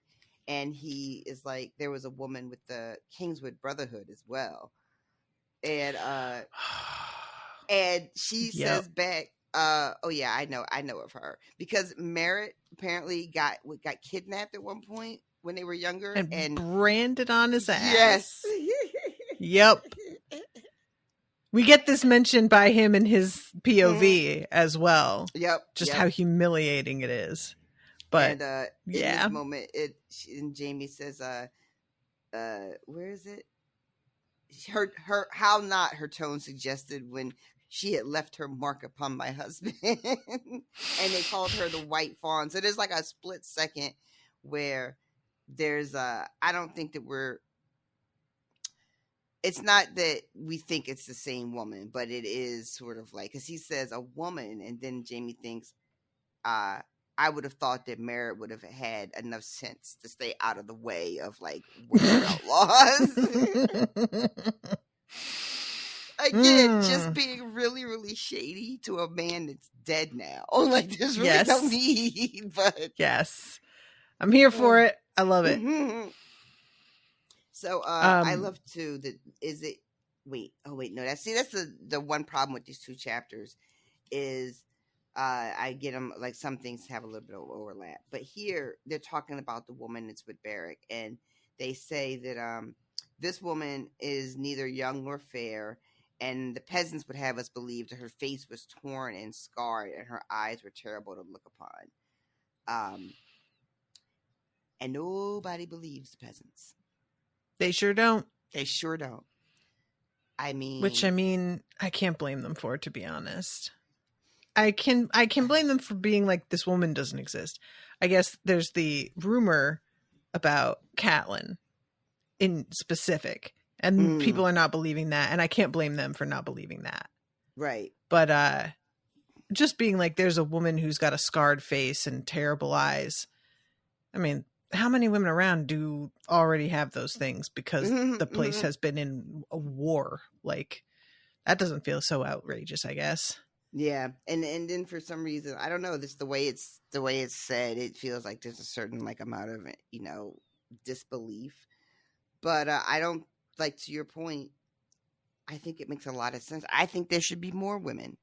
And he is like, there was a woman with the Kingswood Brotherhood as well. And she says back, oh yeah, I know of her. Because Merritt apparently got kidnapped at one point when they were younger. And branded on his ass. Yes. Yep. We get this mentioned by him in his POV as well. Yep. Just how humiliating it is. But in this moment, and Jaime says, where is it? Her tone suggested when she had left her mark upon my husband, and they called her the White Fawn. So there's like a split second where there's I don't think that it's not that we think it's the same woman, but it is sort of like, because he says a woman, and then Jaime thinks, I would have thought that Merritt would have had enough sense to stay out of the way of like outlaws. Again, just being really, really shady to a man that's dead now. Like there's really no need, but yes, I'm here for it. I love it. So I love too that that's the one problem with these two chapters is. I get them, like some things have a little bit of overlap, but here they're talking about the woman that's with Beric, and they say that this woman is neither young nor fair, and the peasants would have us believe that her face was torn and scarred, and her eyes were terrible to look upon. And nobody believes the peasants. They sure don't. They sure don't. I mean, I can't blame them for, to be honest. I can blame them for being like, this woman doesn't exist. I guess there's the rumor about Catelyn in specific, and people are not believing that, and I can't blame them for not believing that. Right. But just being like, there's a woman who's got a scarred face and terrible eyes. I mean, how many women around do already have those things because the place has been in a war? Like, that doesn't feel so outrageous, I guess. Yeah, and then for some reason, I don't know, this the way it's said, it feels like there's a certain like amount of, you know, disbelief. But I don't, like, to your point, I think it makes a lot of sense. I think there should be more women,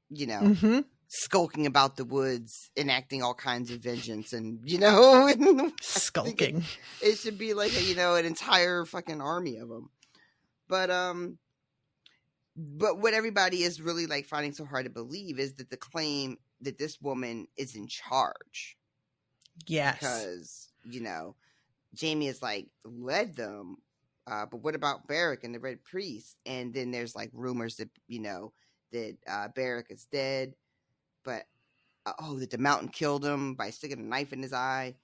you know, skulking about the woods, enacting all kinds of vengeance, and, you know, skulking. It should be like you know, an entire fucking army of them. But what everybody is really like finding so hard to believe is that the claim that this woman is in charge. Yes. Because, you know, Jaime has like led them. But what about Beric and the Red Priest? And then there's like rumors that, you know, that Beric is dead. But, that the mountain killed him by sticking a knife in his eye.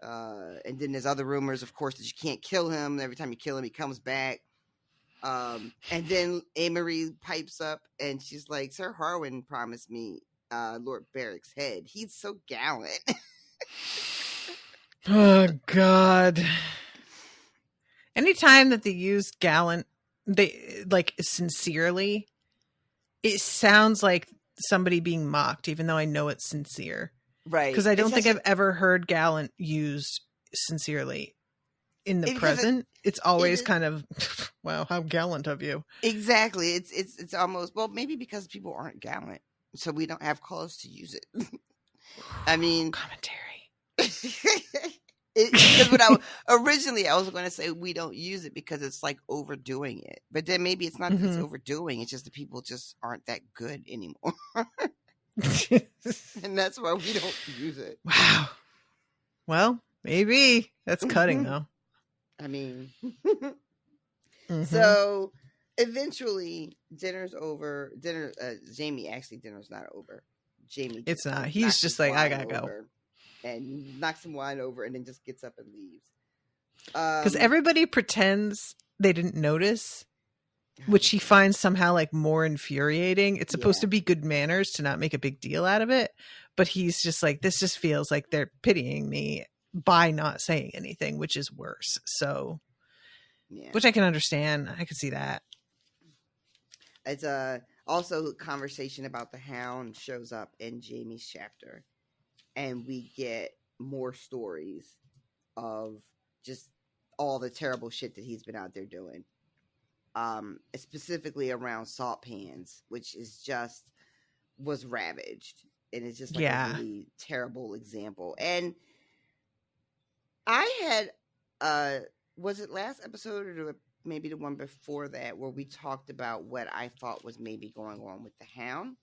And then there's other rumors, of course, that you can't kill him. Every time you kill him, he comes back. And then Amory pipes up and she's like, Sir Harwin promised me Lord Beric's head. He's so gallant. Oh, God. Anytime that they use gallant, they like sincerely, it sounds like somebody being mocked, even though I know it's sincere. Right. Because I don't think I've ever heard gallant used sincerely. In the present, it's always kind of, wow, how gallant of you. Exactly. It's almost, well, maybe because people aren't gallant, so we don't have cause to use it. I mean, commentary. Because when I was going to say we don't use it because it's like overdoing it, but then maybe it's not that it's overdoing. It's just that people just aren't that good anymore, and that's why we don't use it. Wow. Well, maybe that's cutting though. I mean, so eventually dinner's over. Jaime, actually, dinner's not over. Jaime, it's not. He's just like, I gotta go. And knocks some wine over and then just gets up and leaves. Because everybody pretends they didn't notice, which he finds somehow like more infuriating. It's supposed to be good manners to not make a big deal out of it. But he's just like, this just feels like they're pitying me by not saying anything, which is worse. So, which I can understand. I can see that. It's also conversation about the Hound shows up in Jaime's chapter, and we get more stories of just all the terrible shit that he's been out there doing. Specifically around salt pans, which was ravaged, and it's just like a really terrible example. And I had, was it last episode or maybe the one before that, where we talked about what I thought was maybe going on with the Hound?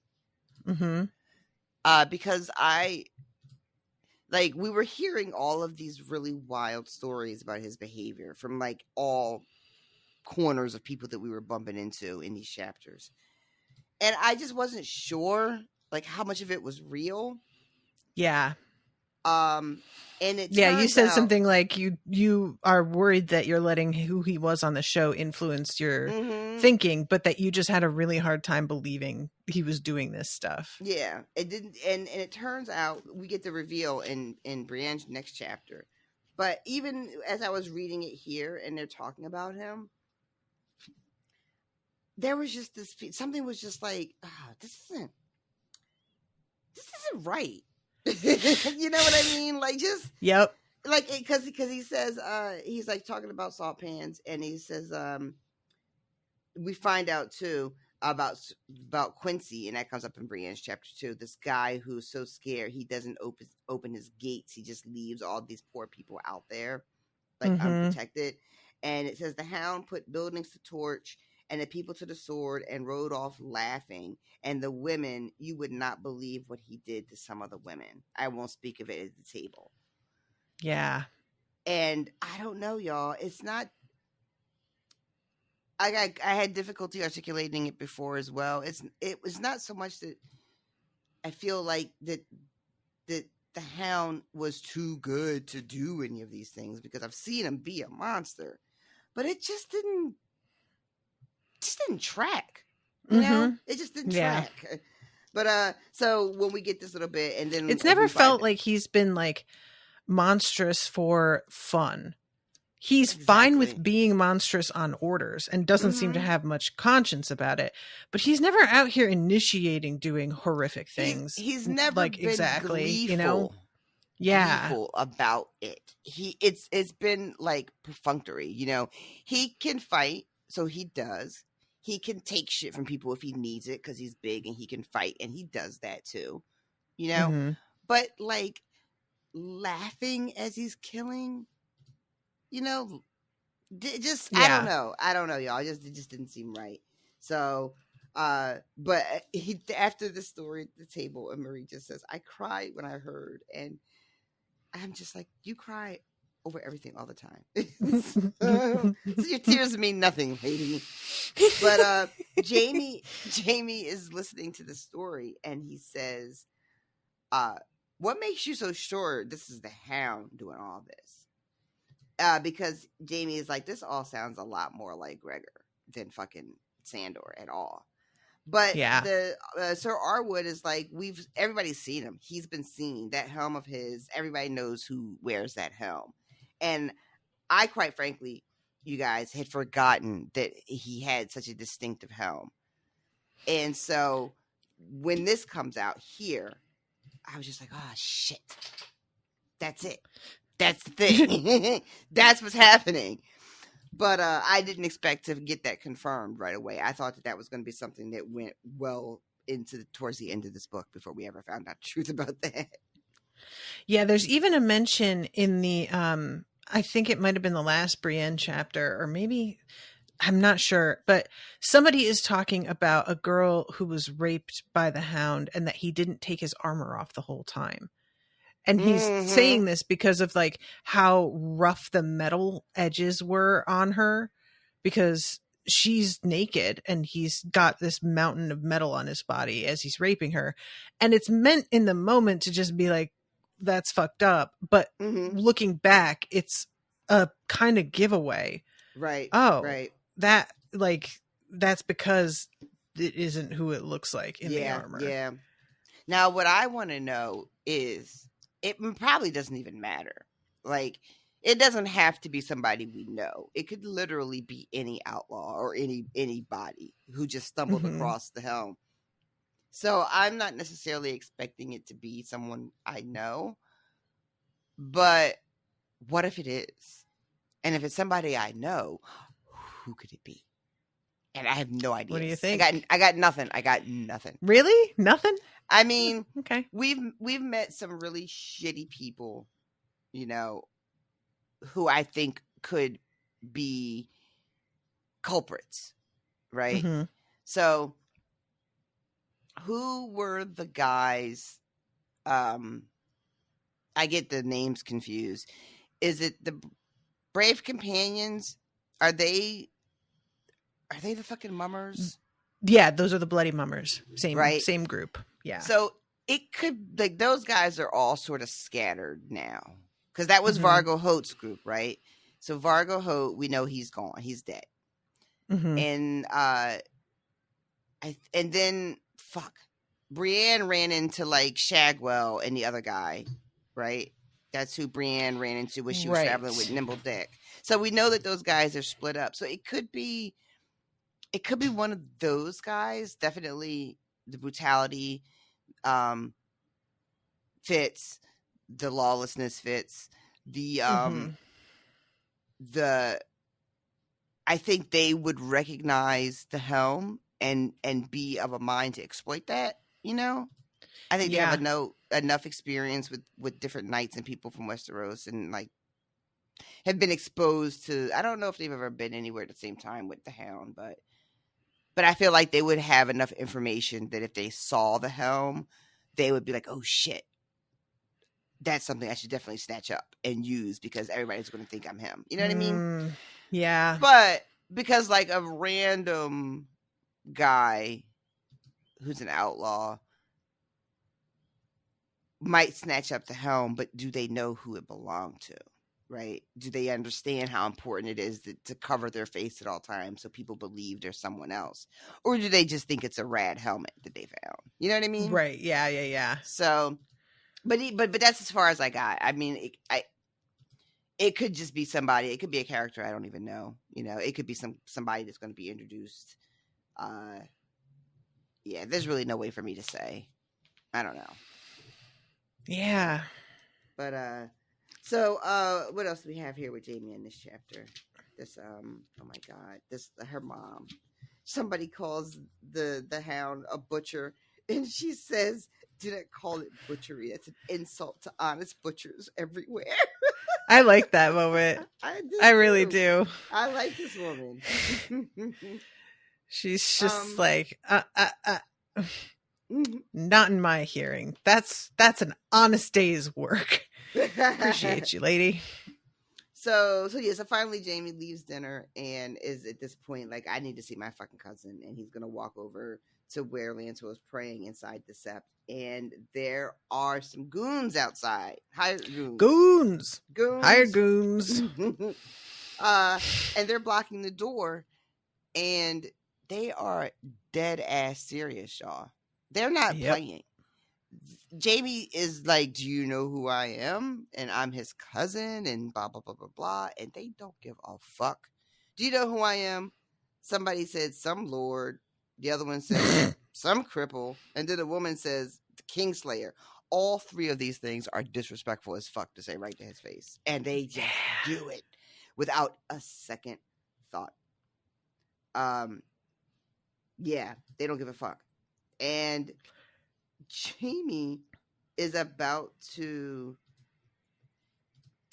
Because we were hearing all of these really wild stories about his behavior from like all corners of people that we were bumping into in these chapters. And I just wasn't sure like how much of it was real. Yeah. And it you said something like you are worried that you're letting who he was on the show influence your thinking, but that you just had a really hard time believing he was doing this stuff. Yeah, it didn't, and it turns out we get the reveal in Brienne's next chapter. But even as I was reading it here and they're talking about him, there was just something was just like, this isn't right. You know what I mean? Like, just like, because he says he's like talking about salt pans, and he says we find out too about Quincy, and that comes up in Brienne's chapter 2. This guy who's so scared he doesn't open his gates. He just leaves all these poor people out there like unprotected. And it says the Hound put buildings to torch and the people to the sword and rode off laughing. And the women, you would not believe what he did to some of the women. I won't speak of it at the table. Yeah. And I don't know, y'all. It's not. I had difficulty articulating it before as well. It was not so much that I feel like that the Hound was too good to do any of these things because I've seen him be a monster, but it just didn't track. You know, it just didn't track. But so when we get this little bit, and then it's never felt like he's been like monstrous for fun. He's fine with being monstrous on orders and doesn't seem to have much conscience about it. But he's never out here initiating doing horrific things. He's never like been exactly, gleeful, you know. Yeah, gleeful about it. It's been like perfunctory. You know, he can fight, so he does. He can take shit from people if he needs it because he's big and he can fight, and he does that too. You know, but like laughing as he's killing. You know, just I don't know, y'all. It just didn't seem right. So, but after the story at the table, and Marie just says, "I cried when I heard," and I'm just like, "You cry over everything all the time." So your tears mean nothing, lady. But Jamie is listening to the story, and he says, "What makes you so sure this is the Hound doing all this?" Because Jamie is like, this all sounds a lot more like Gregor than fucking Sandor at all. But the Sir Arwood is like, everybody's seen him. He's been seen. That helm of his, everybody knows who wears that helm. And I, quite frankly, you guys, had forgotten that he had such a distinctive helm. And so when this comes out here, I was just like, oh, shit. That's it. That's the thing. That's what's happening. But I didn't expect to get that confirmed right away. I thought that was going to be something that went well towards the end of this book before we ever found out the truth about that. Yeah, there's even a mention in the, I think it might have been the last Brienne chapter, or maybe, I'm not sure, but somebody is talking about a girl who was raped by the Hound and that he didn't take his armor off the whole time. And he's saying this because of like how rough the metal edges were on her, because she's naked and he's got this mountain of metal on his body as he's raping her. And it's meant in the moment to just be like, that's fucked up. But looking back, it's a kind of giveaway. Right. Oh, right. That's because it isn't who it looks like in the armor. Yeah. Now, what I want to know is, it probably doesn't even matter. Like, it doesn't have to be somebody we know. It could literally be any outlaw or anybody who just stumbled across the helm. So I'm not necessarily expecting it to be someone I know. But what if it is? And if it's somebody I know, who could it be? And I have no idea. What do you think? I got nothing. Really? Nothing? I mean, okay. We've met some really shitty people, you know, who I think could be culprits, right? So, who were the guys? I get the names confused. Is it the Brave Companions? Are they the fucking mummers? Yeah, those are the Bloody Mummers. Same group. Yeah. So it could, like, those guys are all sort of scattered now, because that was Vargo Hoat's group, right? So Vargo Hoat, we know he's gone, he's dead, and and then Brienne ran into like Shagwell and the other guy, right? That's who Brienne ran into when she was traveling with Nimble Dick. So we know that those guys are split up. So it could be one of those guys. Definitely the brutality fits, the lawlessness fits, the I think they would recognize the helm and be of a mind to exploit that, you know? I think they have enough experience with different knights and people from Westeros, and like have been exposed to, I don't know if they've ever been anywhere at the same time with the Hound, but I feel like they would have enough information that if they saw the helm, they would be like, oh shit, that's something I should definitely snatch up and use because everybody's going to think I'm him. You know what I mean? Yeah. But because like a random guy who's an outlaw might snatch up the helm, but do they know who it belonged to? Right? Do they understand how important it is to cover their face at all times so people believe there's someone else? Or do they just think it's a rad helmet that they found? You know what I mean? Right. Yeah. So, but that's as far as I got. I mean, it could just be somebody. It could be a character I don't even know. You know, it could be somebody that's going to be introduced. Yeah, there's really no way for me to say. I don't know. Yeah. But so what else do we have here with Jaime in this chapter? This oh my god, this her mom. Somebody calls the hound a butcher, and she says, "Didn't call it butchery. That's an insult to honest butchers everywhere." I like that moment. I really do. I like this woman. She's just like, not in my hearing. That's an honest day's work. Appreciate you, lady. So finally Jaime leaves dinner and is at this point like, I need to see my fucking cousin, and he's gonna walk over to where Lancel is praying inside the sept, and there are some goons outside. Hired goons. Hired goons. And they're blocking the door, and they are dead ass serious, y'all. They're not playing. Jaime is like, do you know who I am? And I'm his cousin, and blah, blah, blah, blah, blah. And they don't give a fuck. Do you know who I am? Somebody said some lord. The other one says some cripple. And then a woman says the Kingslayer. All three of these things are disrespectful as fuck to say right to his face. And they just do it without a second thought. Yeah, they don't give a fuck. And Jaime is about to,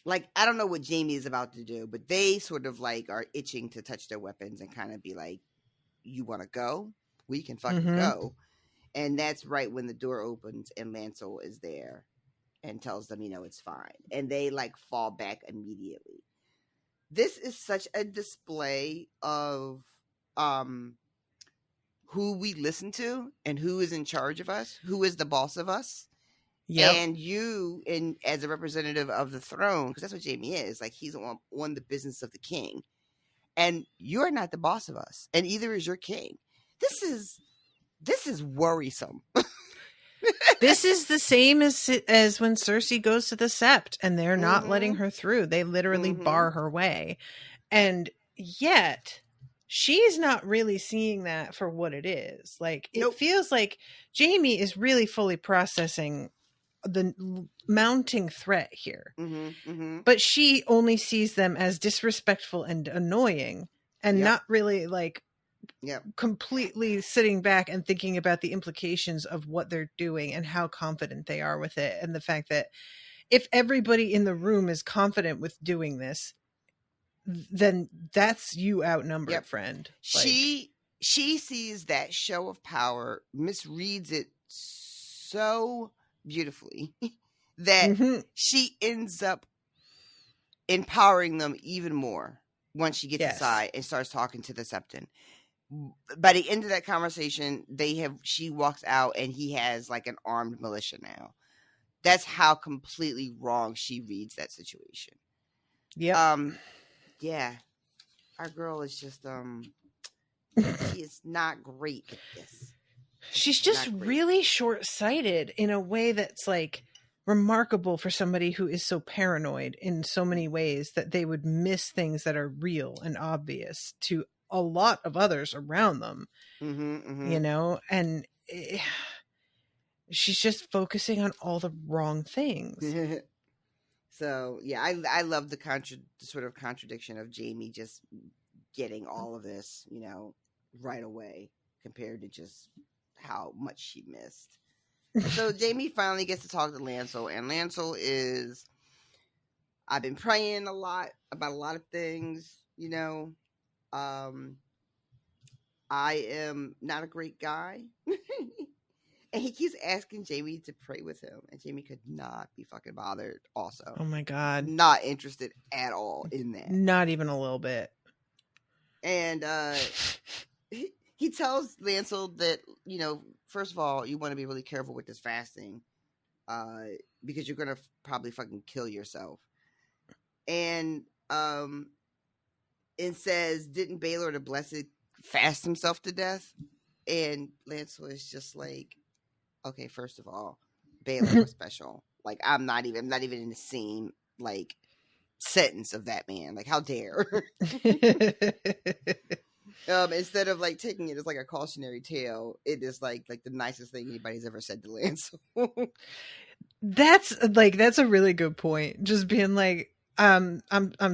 like, I don't know what Jaime is about to do, but they sort of like are itching to touch their weapons and kind of be like, you want to go? We can fucking go. And that's right when the door opens and Lancel is there and tells them, you know, it's fine. And they like fall back immediately. This is such a display of who we listen to and who is in charge of us, who is the boss of us. Yep. And you, as a representative of the throne, because that's what Jaime is, like he's on the business of the king. And you're not the boss of us, and either is your king. This is worrisome. This is the same as when Cersei goes to the Sept and they're not letting her through. They literally bar her way. And yet she's not really seeing that for what it is. Like, it feels like Jaime is really fully processing the mounting threat here. But she only sees them as disrespectful and annoying and not really like completely sitting back and thinking about the implications of what they're doing and how confident they are with it. And the fact that if everybody in the room is confident with doing this, then that's you outnumbered, friend. Like, she sees that show of power, misreads it so beautifully that she ends up empowering them even more once she gets aside and starts talking to the Septon. By the end of that conversation, she walks out and he has like an armed militia now. That's how completely wrong she reads that situation. Yeah, our girl is just she is not great at this. She's just really short-sighted in a way that's like remarkable for somebody who is so paranoid in so many ways that they would miss things that are real and obvious to a lot of others around them. You know, and she's just focusing on all the wrong things. So yeah, I love the sort of contradiction of Jaime just getting all of this, you know, right away compared to just how much she missed. So Jaime finally gets to talk to Lancel, and Lancel is, I've been praying a lot about a lot of things, you know. I am not a great guy. And he keeps asking Jaime to pray with him, and Jaime could not be fucking bothered also. Oh my God. Not interested at all in that. Not even a little bit. And he tells Lancel that, you know, first of all, you want to be really careful with this fasting because you're gonna probably fucking kill yourself. And it says, didn't Baelor the Blessed fast himself to death? And Lancel is just like, okay, first of all, Baelor was special. Like, I'm not even in the same like sentence of that man. Like, how dare? Instead of like taking it as like a cautionary tale, it is like the nicest thing anybody's ever said to Lancel. That's a really good point. Just being like, I'm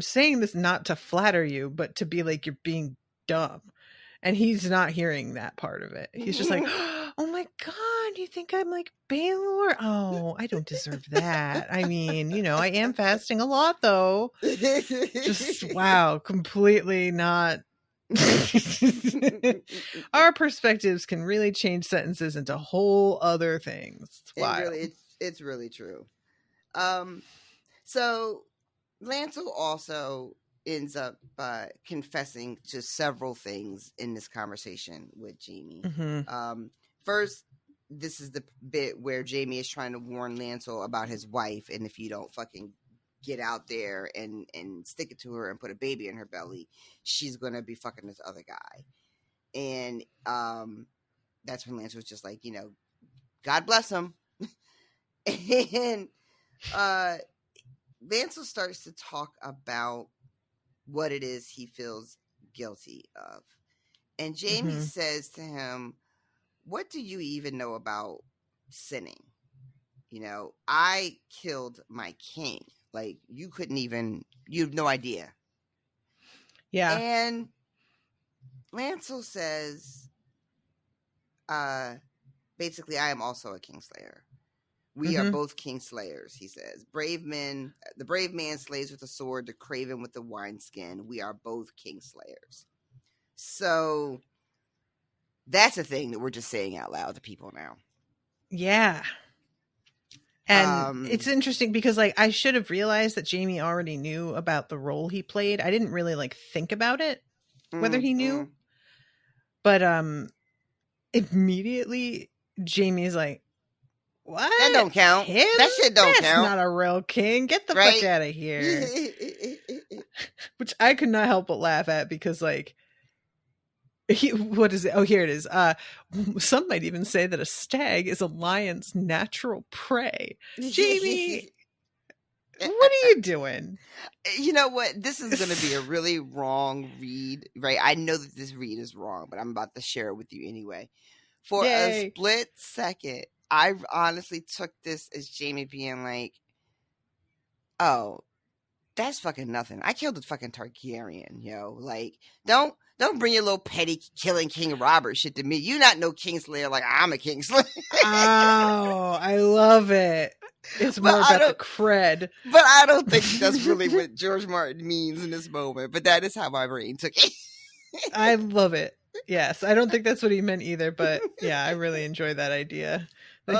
saying this not to flatter you, but to be like, you're being dumb. And he's not hearing that part of it. He's just like, oh my God, you think I'm like Baelor? Oh, I don't deserve that. I mean, you know, I am fasting a lot though. Just, wow, completely not. Our perspectives can really change sentences into whole other things. It's really true. So Lancel also ends up confessing to several things in this conversation with Jaime. Mm-hmm. First, this is the bit where Jaime is trying to warn Lancel about his wife, and if you don't fucking get out there and stick it to her and put a baby in her belly, she's gonna be fucking this other guy. And that's when Lancel was just like, you know, God bless him. And Lancel starts to talk about what it is he feels guilty of. And Jaime says to him, what do you even know about sinning? You know, I killed my king. Like, you have no idea. Yeah. And Lancel says, basically, I am also a kingslayer. We are both kingslayers, he says. The brave man slays with the sword, the craven with the wineskin. We are both kingslayers. So that's a thing that we're just saying out loud to people now. Yeah. And it's interesting because, like, I should have realized that Jaime already knew about the role he played. I didn't really, like, think about it, whether he knew. But immediately, Jaime's like, what? That don't count. Him? That shit don't That's count. Not a real king. Get the fuck out of here. Which I could not help but laugh at because, like, what is it? Oh, here it is. Some might even say that a stag is a lion's natural prey. Jaime, what are you doing? You know what? This is going to be a really wrong read, right? I know that this read is wrong, but I'm about to share it with you anyway. For a split second, I honestly took this as Jaime being like, oh, that's fucking nothing. I killed a fucking Targaryen, yo. Like, don't bring your little petty killing King Robert shit to me. You not no Kingslayer like I'm a Kingslayer. Oh, I love it. It's more about the cred. But I don't think that's really what George Martin means in this moment. But that is how my brain took it. I love it. Yes, I don't think that's what he meant either. But yeah, I really enjoy that idea.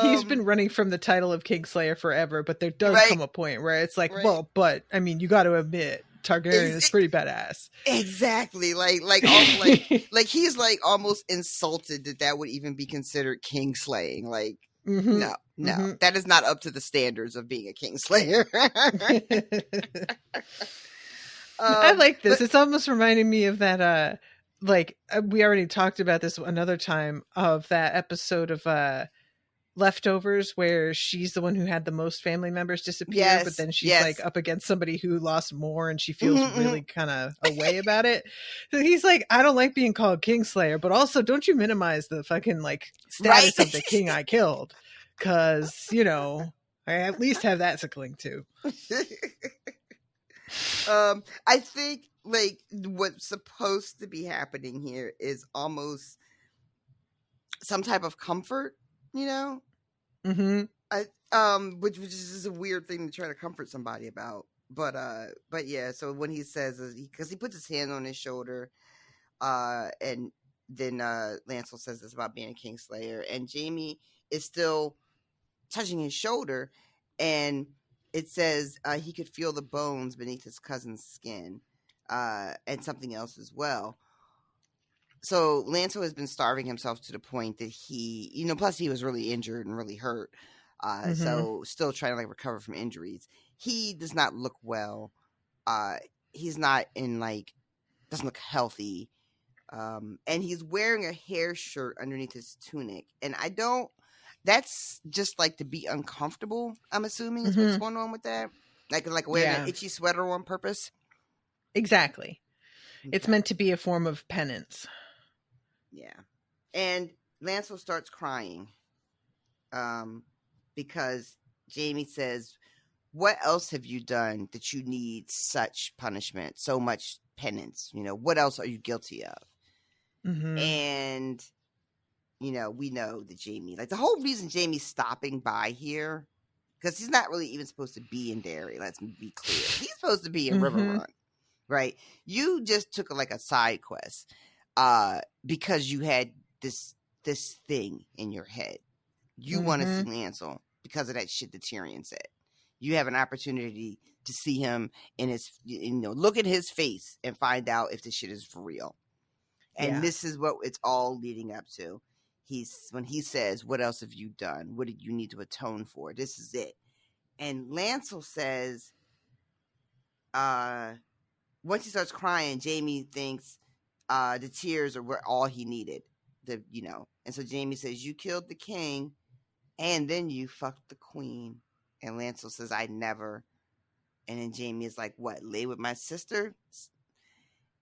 He's been running from the title of Kingslayer forever, but there does come a point where it's like, well, but I mean, you got to admit, Targaryen is pretty badass. Exactly, like he's like almost insulted that would even be considered kingslaying. Like, no, that is not up to the standards of being a kingslayer. I like this. It's almost reminding me of that. Like we already talked about this another time of that episode of Leftovers where she's the one who had the most family members disappear, but then she's like up against somebody who lost more and she feels really kind of away about it. So he's like, I don't like being called Kingslayer, but also don't you minimize the fucking like status of the king I killed, because you know I at least have that to cling to. I think like what's supposed to be happening here is almost some type of comfort, you know. Which is a weird thing to try to comfort somebody about, but yeah. So when he says, because he puts his hand on his shoulder, and then Lancel says this about being a Kingslayer, and Jaime is still touching his shoulder, and it says he could feel the bones beneath his cousin's skin, and something else as well. So Lancel has been starving himself to the point that he, you know, plus he was really injured and really hurt. So still trying to like recover from injuries. He does not look well. He's not in like, doesn't look healthy. And he's wearing a hair shirt underneath his tunic. And that's just like to be uncomfortable, I'm assuming is what's going on with that. Like wearing an itchy sweater on purpose. Exactly. Okay. It's meant to be a form of penance. Yeah. And Lancel starts crying. Because Jaime says, what else have you done that you need such punishment, so much penance? You know, what else are you guilty of? And, you know, we know that Jaime, like the whole reason Jaime's stopping by here, because he's not really even supposed to be in Derry. Let's be clear. He's supposed to be in Riverrun, right? You just took like a side quest, because you had this thing in your head. You want to see Lancel because of that shit that Tyrion said. You have an opportunity to see him in his, you know, look at his face and find out if this shit is for real. And this is what it's all leading up to. When he says, what else have you done? What did you need to atone for? This is it. And Lancel says, once he starts crying, Jaime thinks the tears are all he needed. And so Jaime says, you killed the king and then you fucked the queen. And Lancel says, I never. And then Jaime is like, what, lay with my sister?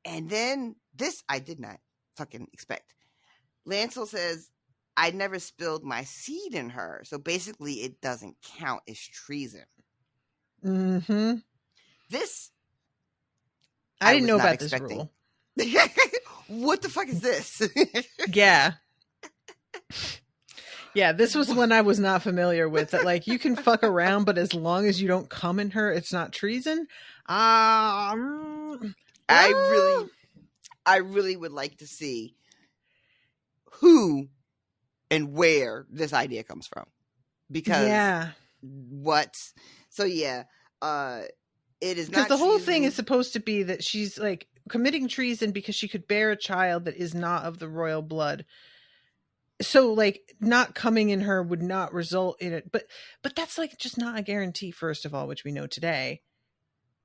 And then this I did not fucking expect. Lancel says, I never spilled my seed in her. So basically it doesn't count as treason. This I didn't know about this rule. What the fuck is this? Yeah, this was one I was not familiar with. That like you can fuck around, but as long as you don't come in her, it's not treason. I really would like to see who and where this idea comes from. Because it is not because the whole treason. thing is supposed to be that she's like committing treason because she could bear a child that is not of the royal blood. So like not coming in her would not result in it, but that's like just not a guarantee, first of all, which we know today.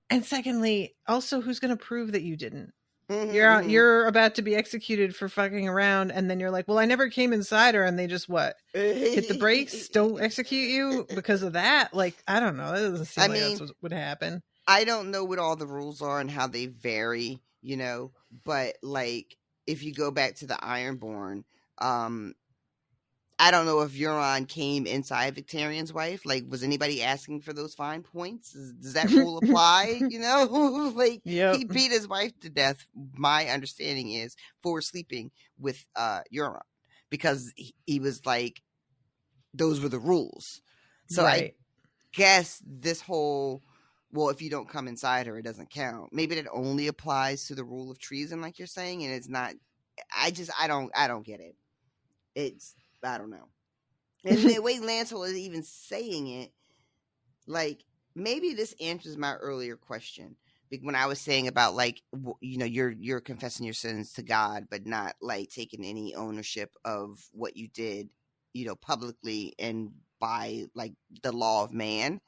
And secondly, also who's going to prove that you didn't? You're about to be executed for fucking around, and then you're like, well, I never came inside her, and they just hit the brakes, don't execute you because of that. Like, I don't know. That doesn't seem like that's what would happen. I don't know what all the rules are and how they vary, but like if you go back to the Ironborn, I don't know if Euron came inside Victarion's wife. Like, was anybody asking for those fine points? Does that rule apply? Like he beat his wife to death. My understanding is for sleeping with Euron because he was like, those were the rules. So I guess this whole, well, if you don't come inside her, it doesn't count. Maybe that only applies to the rule of treason, like you're saying, and it's not. I don't get it. I don't know. And the way Lancel is even saying it, like, maybe this answers my earlier question. When I was saying about, like, you're confessing your sins to God, but not, like, taking any ownership of what you did, publicly and by, like, the law of man.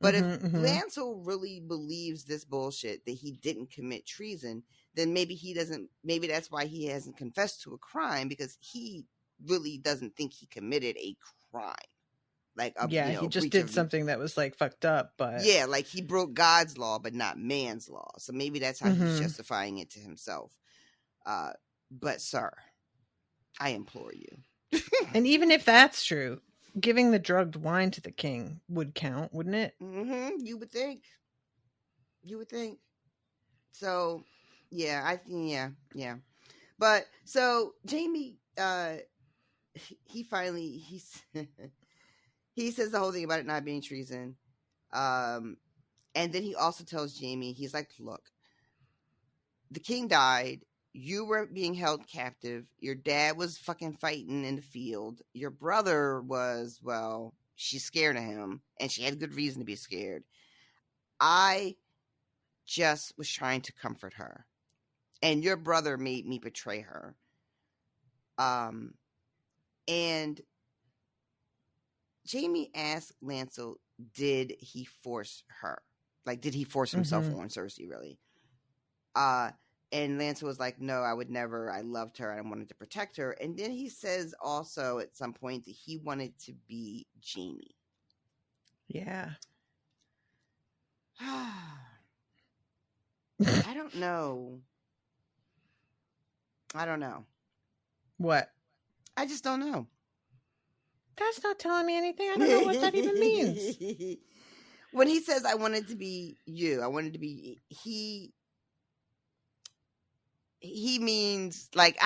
But if Lancel really believes this bullshit that he didn't commit treason, then maybe that's why he hasn't confessed to a crime, because he really doesn't think he committed a crime. Like he just did something that was like fucked up, but like he broke God's law but not man's law. So maybe that's how he's justifying it to himself. But sir, I implore you. And even if that's true, giving the drugged wine to the king would count, wouldn't it? You would think. So yeah, but so Jaime, he finally he says the whole thing about it not being treason, and then he also tells Jaime, he's like, look, the king died, you were being held captive, your dad was fucking fighting in the field, your brother was, well, she's scared of him and she had good reason to be scared. I just was trying to comfort her, and your brother made me betray her. And Jaime asked Lancel, did he force her? Like, did he force himself on Cersei, really? And Lancel was like, no, I would never. I loved her and I wanted to protect her. And then he says also at some point that he wanted to be Jaime. Yeah. I don't know. What? I just don't know. That's not telling me anything. I don't know what that even means. When he says, I wanted to be you, I wanted to be, he means, like,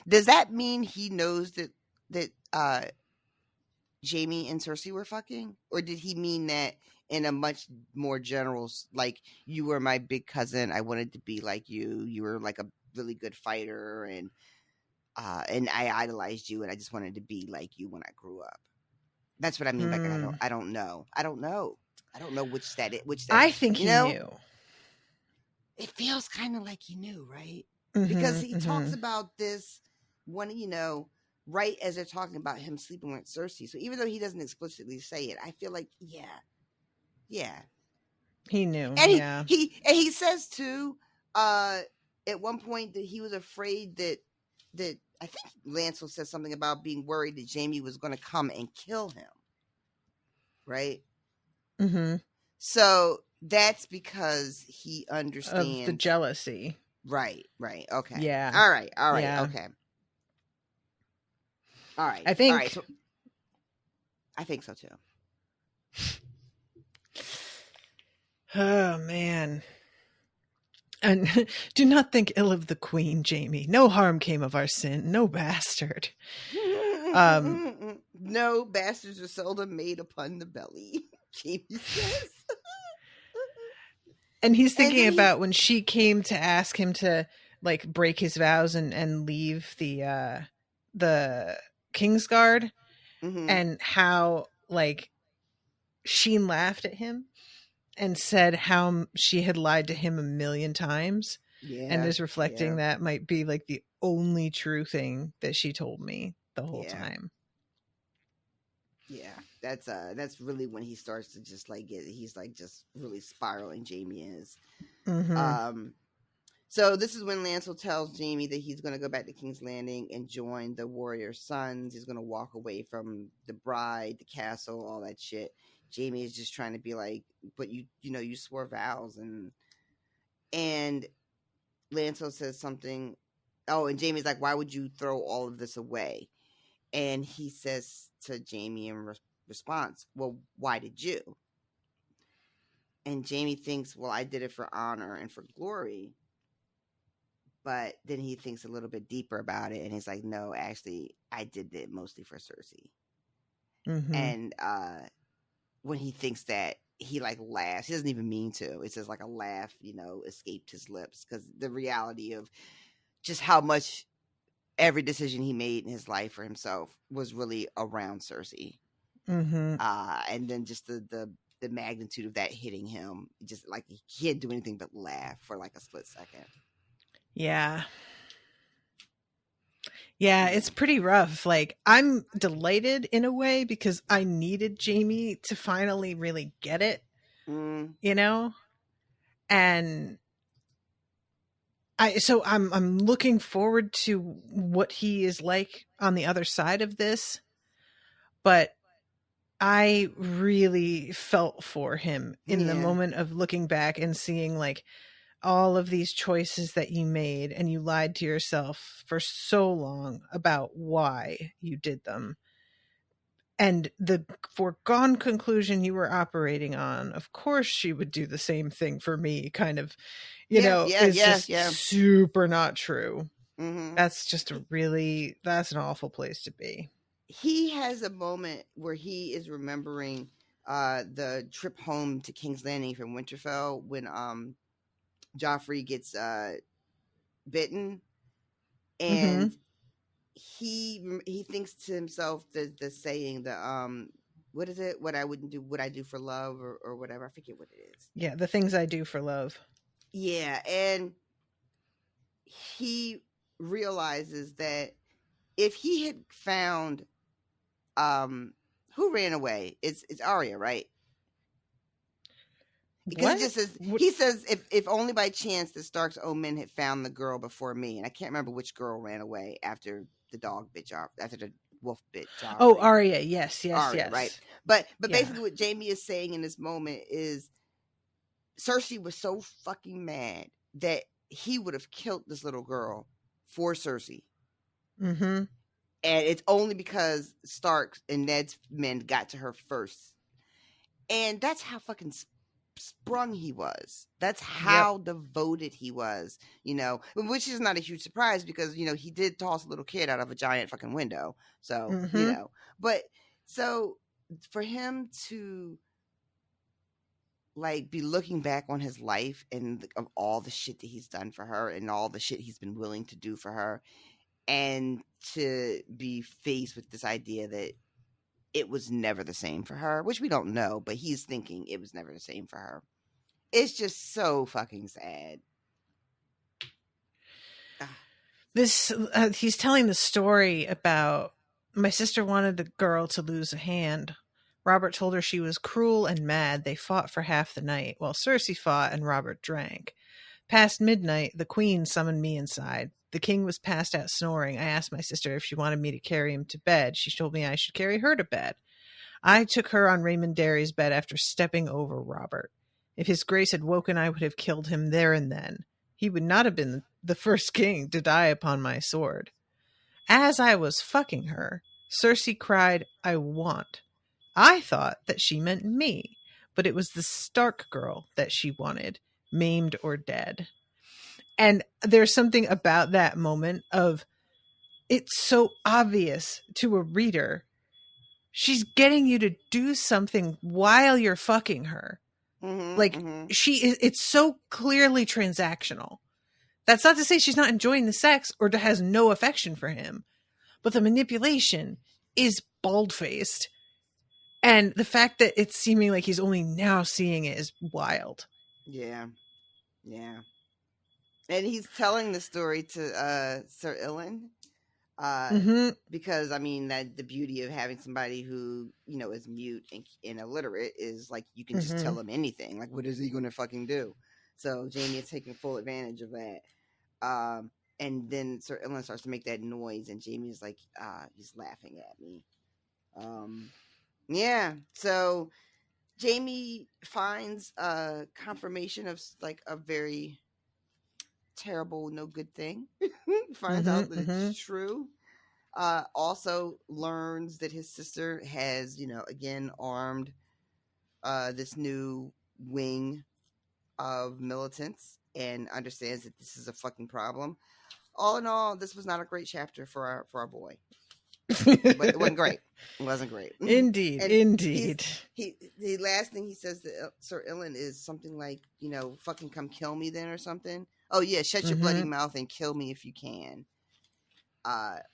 does that mean he knows that Jaime and Cersei were fucking? Or did he mean that in a much more general, like, you were my big cousin, I wanted to be like you were like a really good fighter, and I idolized you, and I just wanted to be like you when I grew up. That's what I mean. Like, I don't know which that is. I think he knew. It feels kind of like he knew, right? Because he talks about this one, right as they're talking about him sleeping with Cersei. So even though he doesn't explicitly say it, I feel like, yeah. He knew. And he says too, at one point that he was afraid that I think Lancel said something about being worried that Jaime was going to come and kill him. Right? Mm-hmm. So that's because he understands of the jealousy. Right. Okay. Yeah. All right. Yeah. Okay. All right. I think. All right, I think so too. Oh man. And do not think ill of the queen, Jaime. No harm came of our sin. No bastard. No bastards are seldom made upon the belly. Jaime says. And he's thinking about when she came to ask him to like break his vows and leave the Kingsguard, and how like Sheen laughed at him and said how she had lied to him 1,000,000 times, and is reflecting that might be like the only true thing that she told me the whole time. Yeah, that's really when he starts to just like he's like just really spiraling. Jaime is. So this is when Lancel tells Jaime that he's going to go back to King's Landing and join the warrior sons. He's going to walk away from the bride, the castle, all that shit. Jaime is just trying to be like, but you swore vows, and Lancel says something. Oh, and Jaime's like, why would you throw all of this away? And he says to Jaime in response, well, why did you? And Jaime thinks, well, I did it for honor and for glory. But then he thinks a little bit deeper about it, and he's like, no, actually, I did it mostly for Cersei. And when he thinks that, he like laughs. He doesn't even mean to. It's just like a laugh, escaped his lips, because the reality of just how much every decision he made in his life for himself was really around Cersei. And then just the magnitude of that hitting him, just like he can't do anything but laugh for like a split second. Yeah, it's pretty rough. Like, I'm delighted in a way because I needed Jaime to finally really get it, and I'm looking forward to what he is like on the other side of this, but I really felt for him in the moment of looking back and seeing like all of these choices that you made, and you lied to yourself for so long about why you did them. And the foregone conclusion you were operating on, of course she would do the same thing for me, kind of, is just super not true. That's just that's an awful place to be. He has a moment where he is remembering the trip home to King's Landing from Winterfell when Joffrey gets bitten, and he thinks to himself the saying, what is it? What I wouldn't do, what I do for love, or whatever. I forget what it is. Yeah, the things I do for love. Yeah, and he realizes that if he had found Who ran away? It's Arya, right? Because What? it just says, he says, if only by chance the Stark's own men had found the girl before me. And I can't remember which girl ran away after the dog bit Joffrey, after the wolf bit Joffrey. Oh, Arya, yes, Arya, yes. right? But Yeah. basically what Jaime is saying in this moment is Cersei was so fucking mad that he would have killed this little girl for Cersei. Mm-hmm. And it's only because Stark and Ned's men got to her first. And that's how fucking sprung he was. That's how devoted he was, you know, which is not a huge surprise because, you know, he did toss a little kid out of a giant fucking window. So, you know, but so for him to like be looking back on his life and of all the shit that he's done for her and all the shit he's been willing to do for her, and to be faced with this idea that it was never the same for her, which we don't know, but he's thinking it was never the same for her. It's just so fucking sad. This he's telling the story about my sister wanted a girl to lose a hand. Robert told her she was cruel and mad. They fought for half the night while Cersei fought and Robert drank. Past midnight, the queen summoned me inside. The king was passed out snoring. I asked my sister if she wanted me to carry him to bed. She told me I should carry her to bed. I took her on Raymond Derry's bed after stepping over Robert. If his grace had woken, I would have killed him there and then. He would not have been the first king to die upon my sword. As I was fucking her, Cersei cried, "I want." I thought that she meant me, but it was the Stark girl that she wanted, maimed or dead. And there's something about that moment of, it's so obvious to a reader. She's getting you to do something while you're fucking her. It's so clearly transactional. That's not to say she's not enjoying the sex or has no affection for him, but the manipulation is bald-faced. And the fact that it's seeming like he's only now seeing it is wild. Yeah. Yeah. And he's telling the story to Sir Ilyn. Because I mean that the beauty of having somebody who, you know, is mute and illiterate is like you can just tell him anything. Like, what is he gonna fucking do? So Jaime is taking full advantage of that. And then Sir Ilyn starts to make that noise, and Jaime is like, he's laughing at me. Yeah. So Jaime finds confirmation of like a very terrible, no good thing. Finds out that it's true. Also learns that his sister has, you know, again armed this new wing of militants and understands that this is a fucking problem. All in all, this was not a great chapter for our boy. But it wasn't great. It wasn't great. Indeed. The last thing he says to Sir Ilyn is something like, you know, fucking come kill me then or something. Oh yeah, shut your bloody mouth and kill me if you can.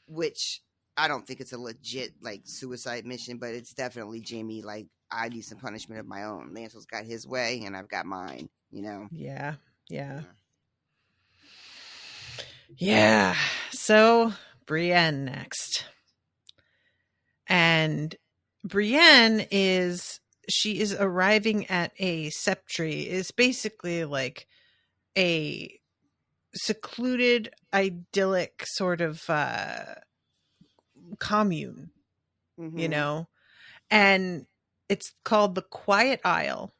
Which I don't think it's a legit like suicide mission, but it's definitely Jaime like, I need some punishment of my own. Lancel's got his way and I've got mine, you know? Yeah. So Brienne next. And Brienne she is arriving at a septry. It's basically like a secluded, idyllic sort of commune, you know? And it's called the Quiet Isle.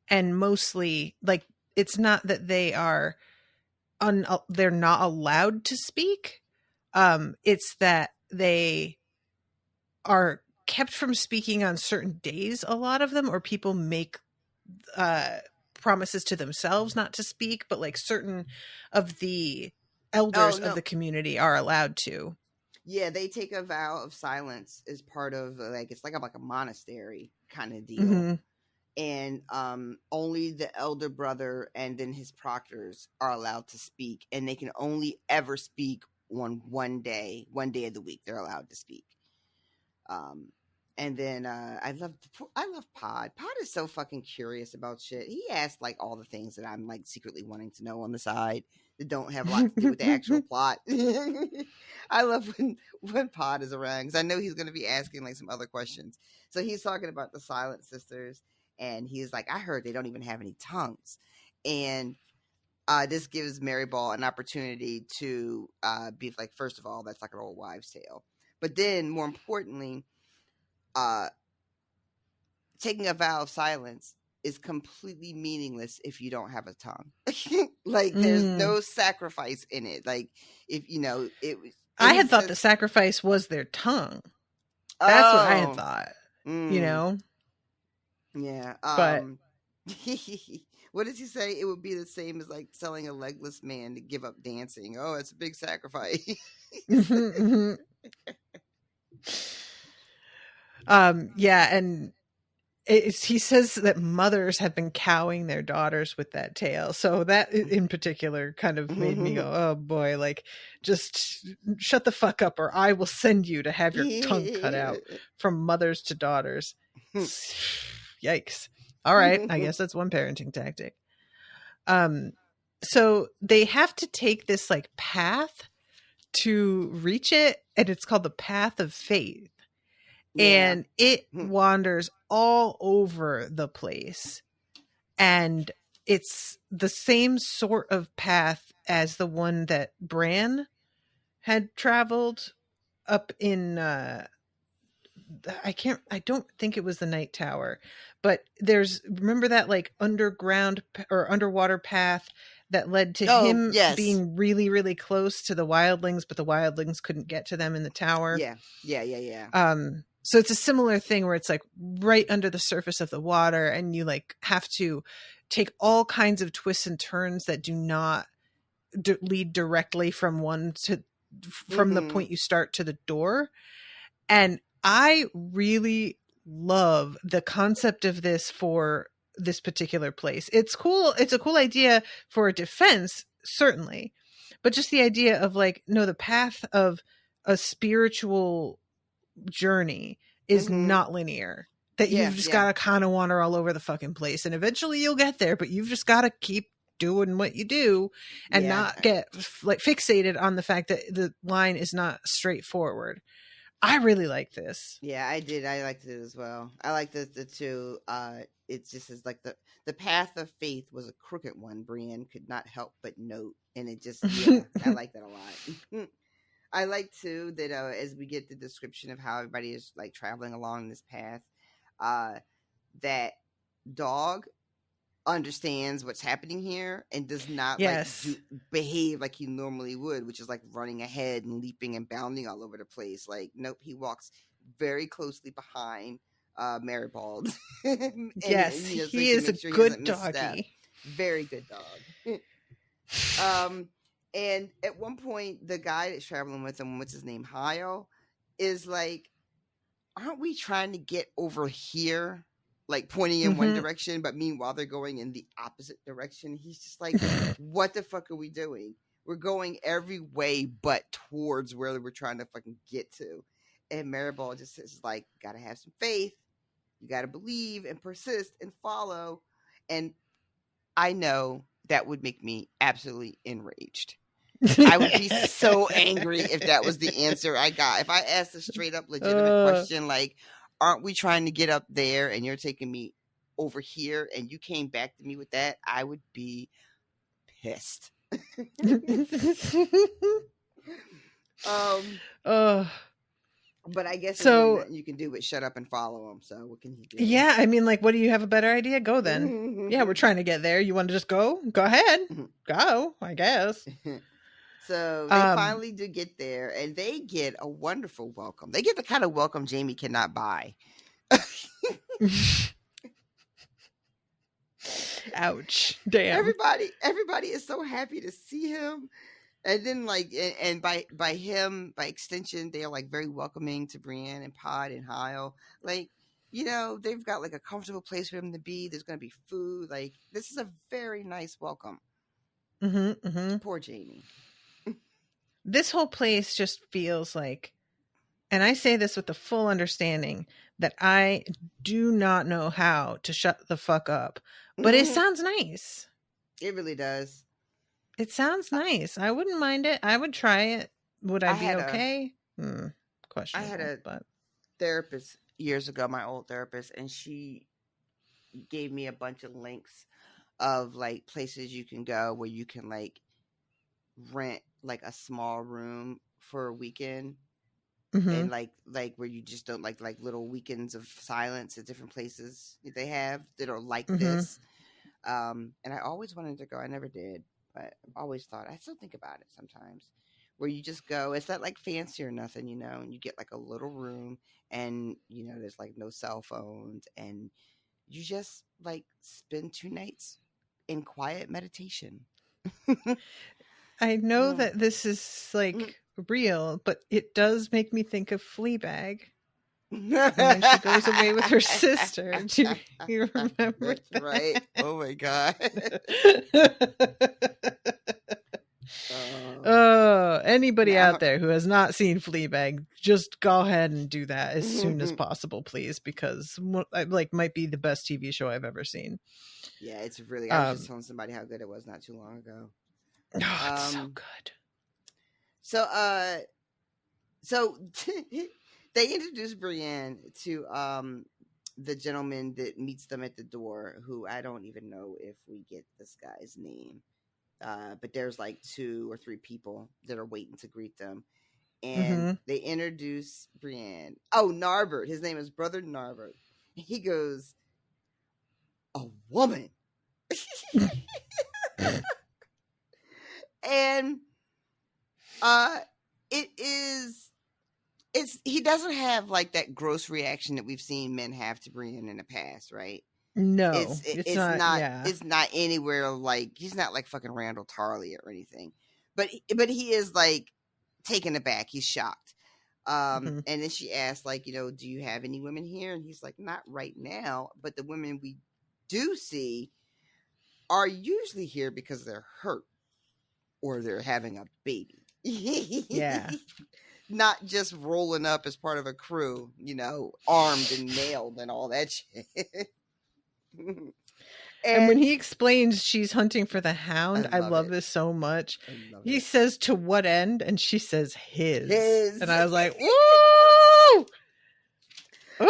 And mostly, like, it's not that they are they're not allowed to speak. It's that they are kept from speaking on certain days, a lot of them, or people make promises to themselves not to speak, but like certain of the elders of the community are allowed to. Yeah, they take a vow of silence as part of like, it's like a monastery kind of deal. And only the elder brother and then his proctors are allowed to speak, and they can only ever speak on one day of the week they're allowed to speak. And then I love Pod. Pod is so fucking curious about shit. He asks like all the things that I'm like secretly wanting to know on the side that don't have a lot to do with the actual plot. I love when Pod is around because I know he's going to be asking like some other questions. So he's talking about the Silent Sisters, and he's like, I heard they don't even have any tongues, and this gives Mary Ball an opportunity to be like, first of all, that's like an old wives' tale, but then more importantly, taking a vow of silence is completely meaningless if you don't have a tongue. Like there's no sacrifice in it. Like if you know it was. I had thought the sacrifice was their tongue. That's what I had thought. You know. Yeah. But what does he say? It would be the same as like telling a legless man to give up dancing. Oh, it's a big sacrifice. Yeah, and he says that mothers have been cowing their daughters with that tale. So that in particular kind of made me go, oh boy, like just shut the fuck up or I will send you to have your tongue cut out from mothers to daughters. Yikes. All right. I guess that's one parenting tactic. So they have to take this like path to reach it, and it's called the Path of Faith. Yeah. And it wanders all over the place. And it's the same sort of path as the one that Bran had traveled up in I don't think it was the Night Tower, but remember that like underground or underwater path that led to him being really, really close to the wildlings, but the wildlings couldn't get to them in the tower. Yeah. So it's a similar thing where it's like right under the surface of the water, and you like have to take all kinds of twists and turns that do not lead directly from the point you start to the door. And I really love the concept of this for this particular place. It's cool. It's a cool idea for a defense, certainly, but just the idea of like, no, the path of a spiritual journey is not linear, that you've just got to kind of wander all over the fucking place, and eventually you'll get there, but you've just got to keep doing what you do and not get like fixated on the fact that the line is not straightforward. I really like this. Yeah, I did. I liked it as well. I liked the two. It just is like the path of faith was a crooked one. Brienne could not help but note, and it just I like that a lot. I like too that as we get the description of how everybody is like traveling along this path, that dog understands what's happening here and does not behave like he normally would, which is like running ahead and leaping and bounding all over the place. Like, nope, he walks very closely behind Maribald. He is a good doggy. Very good dog. And at one point, the guy that's traveling with him, what's his name, Hyle, is like, aren't we trying to get over here? Like pointing in one direction, but meanwhile they're going in the opposite direction. He's just like, what the fuck are we doing? We're going every way but towards where we're trying to fucking get to. And Maribald just says like, gotta have some faith. You gotta believe and persist and follow. And I know that would make me absolutely enraged. I would be so angry if that was the answer I got. If I asked a straight up legitimate question like, aren't we trying to get up there and you're taking me over here, and you came back to me with that, I would be pissed. But I guess so you can do but shut up and follow him. So what can he do? Yeah, I mean, like, what do you have a better idea? Go then. Yeah, we're trying to get there. You want to just go? Go ahead. Go, I guess. So they finally do get there, and they get a wonderful welcome. They get the kind of welcome Jaime cannot buy. Ouch. Damn. Everybody is so happy to see him. And then like, and by extension, they are like very welcoming to Brienne and Pod and Hyle. Like, you know, they've got like a comfortable place for him to be. There's going to be food. Like, this is a very nice welcome. Poor Jaime. This whole place just feels like And I say this with the full understanding that I do not know how to shut the fuck up. But it sounds nice. It really does. It sounds nice. I wouldn't mind it. I would try it. Would I be okay? Questionable. I had a but therapist years ago, my old therapist, and she gave me a bunch of links of like places you can go where you can like rent like a small room for a weekend. And like where you just don't like little weekends of silence at different places that they have that are like this. And I always wanted to go. I never did, but I've always thought, I still think about it sometimes, where you just go. It's not like fancy or nothing, you know, and you get like a little room and, you know, there's like no cell phones and you just like spend 2 nights in quiet meditation. I know that this is like real, but it does make me think of Fleabag. When she goes away with her sister. Do you remember? That's right. Oh my god. Anybody out there who has not seen Fleabag, just go ahead and do that as soon as possible, please, because like might be the best TV show I've ever seen. Yeah, it's really. I was just telling somebody how good it was not too long ago. Oh, it's so good. So they introduced Brienne to the gentleman that meets them at the door, who I don't even know if we get this guy's name. But there's like 2 or 3 people that are waiting to greet them. And they introduce Brienne. Oh, Narbert. His name is Brother Narbert. He goes, a woman. And he doesn't have like that gross reaction that we've seen men have to Brienne in the past, right? No, it's not. Yeah. It's not anywhere like, he's not like fucking Randall Tarley or anything, but he is like taken aback. He's shocked. And then she asked, like, you know, do you have any women here? And he's like, not right now, but the women we do see are usually here because they're hurt or they're having a baby. Yeah. Not just rolling up as part of a crew, you know, armed and nailed and all that shit. And when he explains she's hunting for the hound, I love this so much. He says, to what end? And she says, his. And I was like, woo! Woo!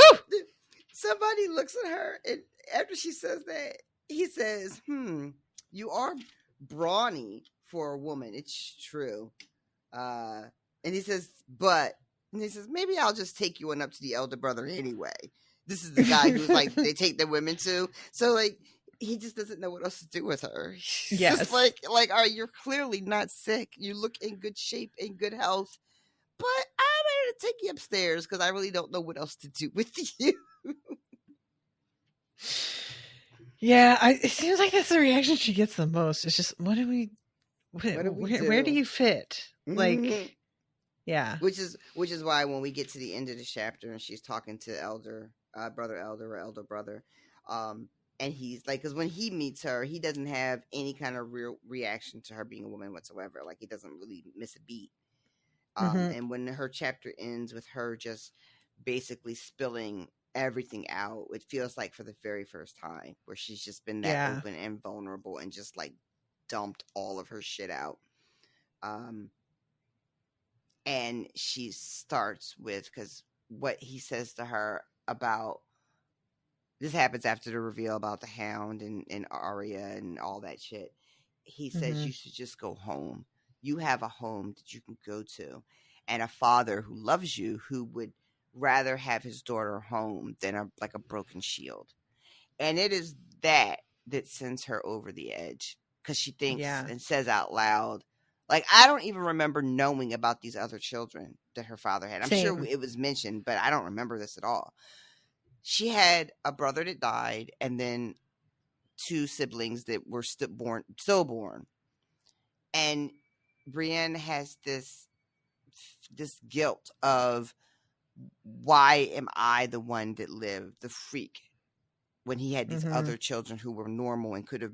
Somebody looks at her, and after she says that, he says, you are brawny for a woman. It's true. And he says, maybe I'll just take you on up to the elder brother anyway. This is the guy who's like, they take their women to. So like, he just doesn't know what else to do with her. Yes. Just like, all right, you're clearly not sick. You look in good shape, in good health. But I'm going to take you upstairs because I really don't know what else to do with you. Yeah, it seems like that's the reaction she gets the most. It's just, where do you fit? Like, yeah. Which is why when we get to the end of the chapter and she's talking to brother elder brother, and he's like, because when he meets her, he doesn't have any kind of real reaction to her being a woman whatsoever. Like, he doesn't really miss a beat. And when her chapter ends with her just basically spilling everything out, it feels like for the very first time, where she's just been that open and vulnerable and just like dumped all of her shit out. And she starts with, because what he says to her about, this happens after the reveal about the hound and Arya and all that shit. He says, you should just go home. You have a home that you can go to, and a father who loves you, who would rather have his daughter home than a broken shield. And it is that sends her over the edge, because she thinks and says out loud, like, I don't even remember knowing about these other children that her father had. I'm sure it was mentioned, but I don't remember this at all. She had a brother that died, and then 2 siblings that were stillborn. And Brienne has this guilt of, why am I the one that lived, the freak, when he had these other children who were normal and could have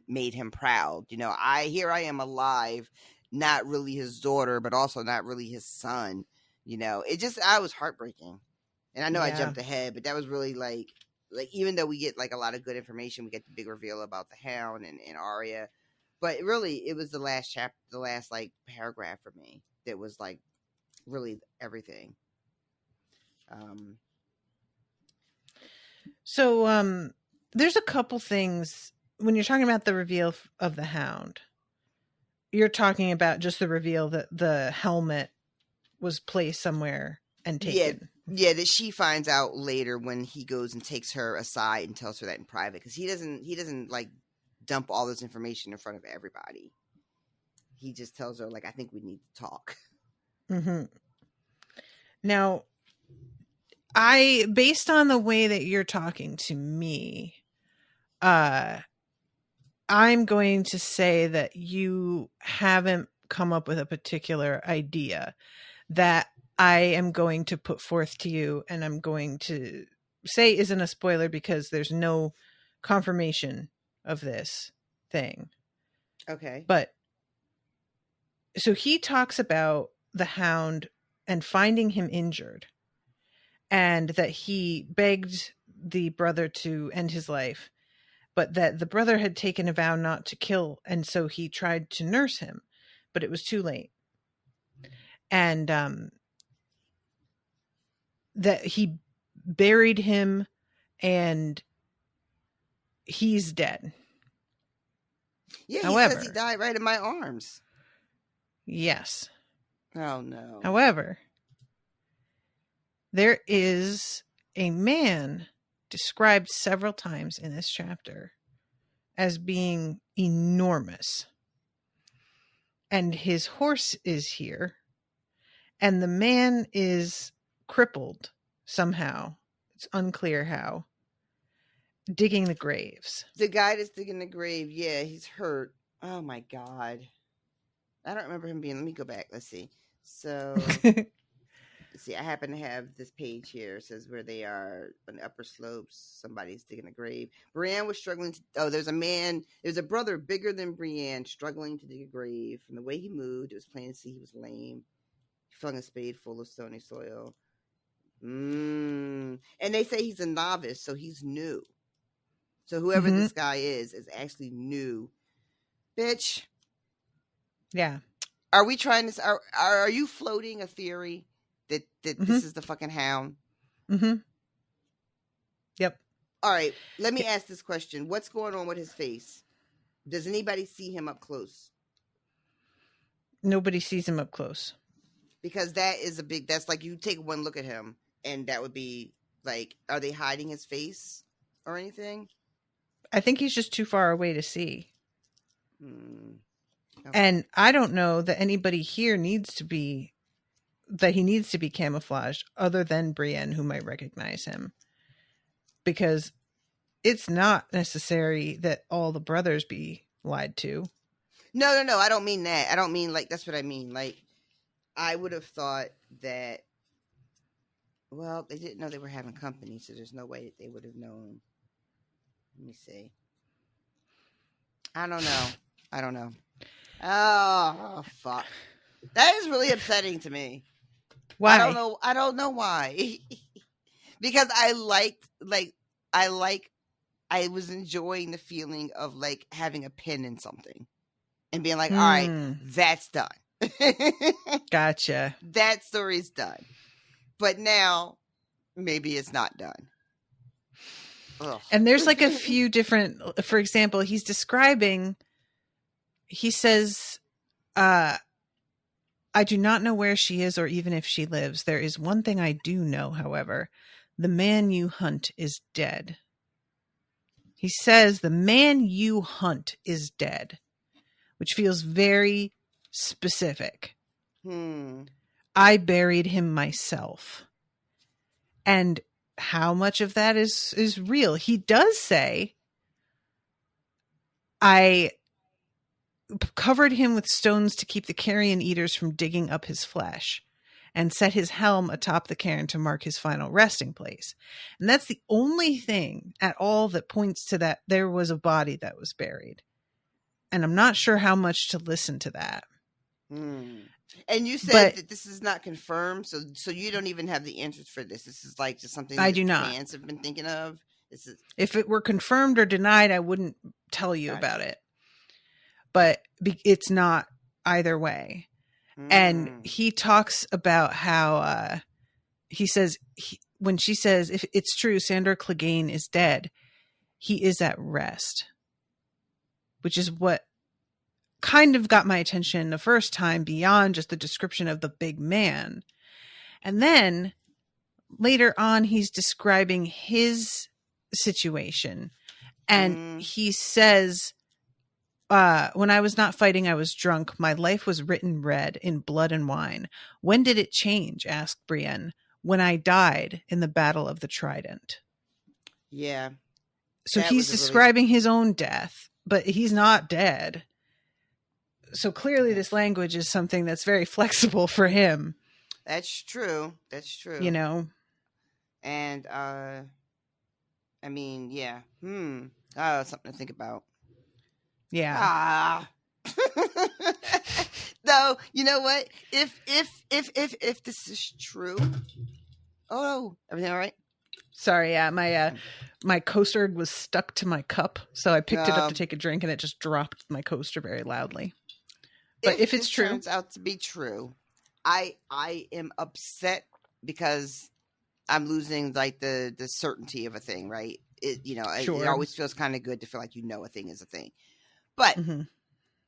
made him proud? You know, I am alive, not really his daughter, but also not really his son. I was heartbreaking. And I know I Yeah. jumped ahead, but that was really like even though we get like a lot of good information, we get the big reveal about the Hound and Arya. But really, it was the last chapter, the last like paragraph for me that was like really everything. So there's a couple things when you're talking about the reveal of the Hound. You're talking about just the reveal that the helmet was placed somewhere and taken. Yeah, that she finds out later when he goes and takes her aside and tells her that in private, because he doesn't like dump all this information in front of everybody. He just tells her like, I think we need to talk. Mm-hmm. Now, based on the way that you're talking to me, I'm going to say that you haven't come up with a particular idea that I am going to put forth to you, and I'm going to say isn't a spoiler because there's no confirmation of this thing. Okay. But so he talks about the Hound and finding him injured, and that he begged the brother to end his life, but that the brother had taken a vow not to kill, and so he tried to nurse him, but it was too late. And that he buried him and he's dead. Yeah, However, he says he died right in my arms. Yes. Oh, no. However, there is a man described several times in this chapter as being enormous. And his horse is here. And the man is crippled somehow. It's unclear how. Digging the graves. The guy that's digging the grave, yeah, he's hurt. Oh, my God. I don't remember him being... Let me go back. Let's see. So... See, I happen to have this page here. It says where they are on the upper slopes. Somebody's digging a grave. Brienne was struggling to... Oh, there's a brother bigger than Brienne struggling to dig a grave. From the way he moved, it was plain to see he was lame. He flung a spade full of stony soil. And they say he's a novice, so he's new. So whoever this guy is actually new. Bitch. Yeah. Are we trying to... Are you floating a theory that this is the fucking Hound? Mm-hmm. Yep. All right, let me ask this question. What's going on with his face? Does anybody see him up close? Nobody sees him up close. Because that's like you take one look at him and that would be like, are they hiding his face or anything? I think he's just too far away to see. Okay. And I don't know that anybody here needs to be camouflaged other than Brienne, who might recognize him. Because it's not necessary that all the brothers be lied to. No. I don't mean that. I don't mean like, that's what I mean. Like, I would have thought that, well, they didn't know they were having company, so there's no way that they would have known. Let me see. I don't know. Oh, fuck. That is really upsetting to me. Why? I don't know why. Because I was enjoying the feeling of like having a pin in something and being like, all right, that's done. Gotcha. That story's done. But now maybe it's not done. Ugh. And there's like a few different, for example, he says, I do not know where she is or even if she lives. There is one thing I do know, however. The man you hunt is dead. He says the man you hunt is dead, which feels very specific. I buried him myself. And how much of that is real? He does say, I covered him with stones to keep the carrion eaters from digging up his flesh, and set his helm atop the cairn to mark his final resting place. And that's the only thing at all that points to that there was a body that was buried. And I'm not sure how much to listen to that. And you said that this is not confirmed, so you don't even have the answers for this. This is like just something I that do not. fans have been thinking of. If it were confirmed or denied, I wouldn't tell you about it. But it's not either way. And he talks about how he says when she says if it's true, Sandor Clegane is dead, he is at rest, which is what kind of got my attention the first time beyond just the description of the big man. And then later on, he's describing his situation. And he says, when I was not fighting, I was drunk. My life was written red in blood and wine. When did it change? Asked Brienne. When I died in the Battle of the Trident. Yeah. So he's describing his own death, but he's not dead. So clearly this language is something that's very flexible for him. That's true. That's true. You know? And, I mean, yeah. Something to think about. Yeah. Though, you know what? If this is true. Oh, everything all right? Sorry, yeah, my coaster was stuck to my cup, so I picked it up to take a drink, and it just dropped my coaster very loudly. But if it's true, turns out to be true, I am upset because I'm losing like the certainty of a thing, right? It always feels kind of good to feel like a thing is a thing, but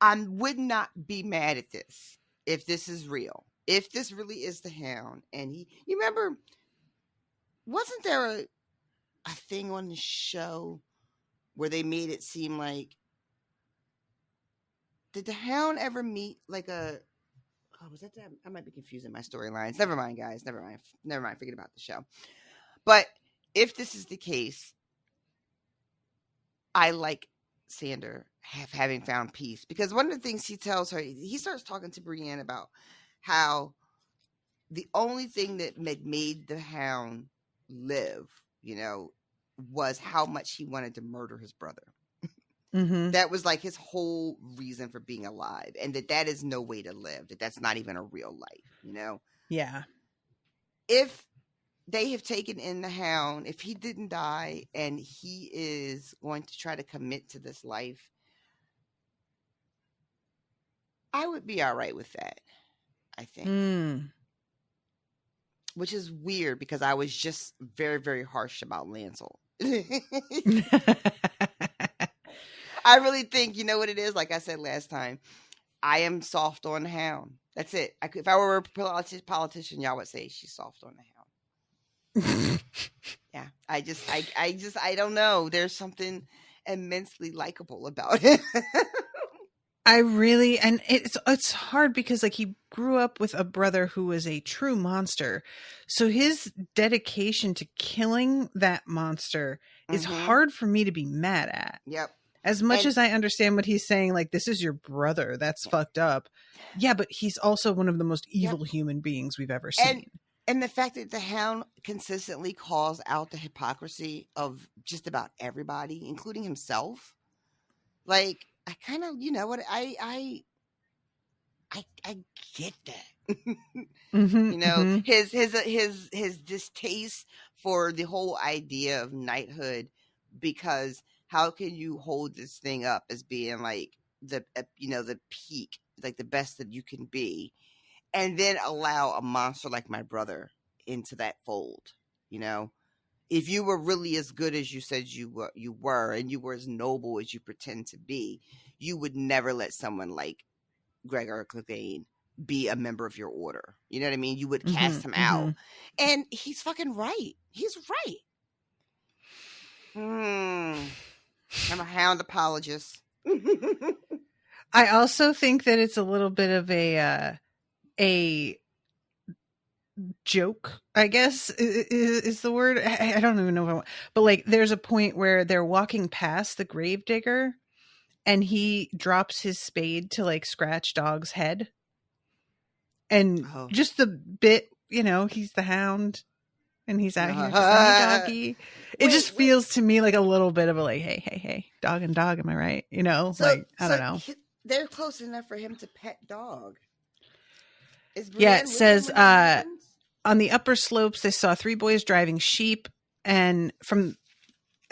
I would not be mad at this if this is real. If this really is the Hound, and you remember, wasn't there a thing on the show where they made it seem like, did the Hound ever meet like was that? I might be confusing my storylines. Never mind, guys. Never mind. Forget about the show. But if this is the case, I like Sandor having found peace, because one of the things he tells her, he starts talking to Brienne about how the only thing that made the Hound live, was how much he wanted to murder his brother. That was like his whole reason for being alive, and that is no way to live. That's not even a real life, Yeah. If they have taken in the Hound, if he didn't die and he is going to try to commit to this life, I would be all right with that, I think. Which is weird because I was just very, very harsh about Lancel. I really think, you know what it is? Like I said last time, I am soft on the Hound. That's it. If I were a politician, y'all would say she's soft on the Hound. Yeah. I don't know. There's something immensely likable about it. And it's hard because like he grew up with a brother who was a true monster. So his dedication to killing that monster is hard for me to be mad at. Yep. As much as I understand what he's saying, like, this is your brother, that's fucked up. Yeah, but he's also one of the most evil human beings we've ever seen. And the fact that the Hound consistently calls out the hypocrisy of just about everybody, including himself. Like, I kind of, I get that. His distaste for the whole idea of knighthood, because how can you hold this thing up as being like the peak, like the best that you can be, and then allow a monster like my brother into that fold? If you were really as good as you said you were, and you were as noble as you pretend to be, you would never let someone like Gregor Clegane be a member of your order. You know what I mean? You would cast him out. And he's fucking right. He's right. I'm a Hound apologist. I also think that it's a little bit of a joke, I guess is the word. I don't even know if I want, but like there's a point where they're walking past the gravedigger and he drops his spade to like scratch Dog's head. And just the bit, he's the Hound and he's out here just like doggy. It just feels to me like a little bit of a like, hey, dog and dog, am I right? I don't know. They're close enough for him to pet Dog. Yeah, it says on the upper slopes they saw 3 boys driving sheep, and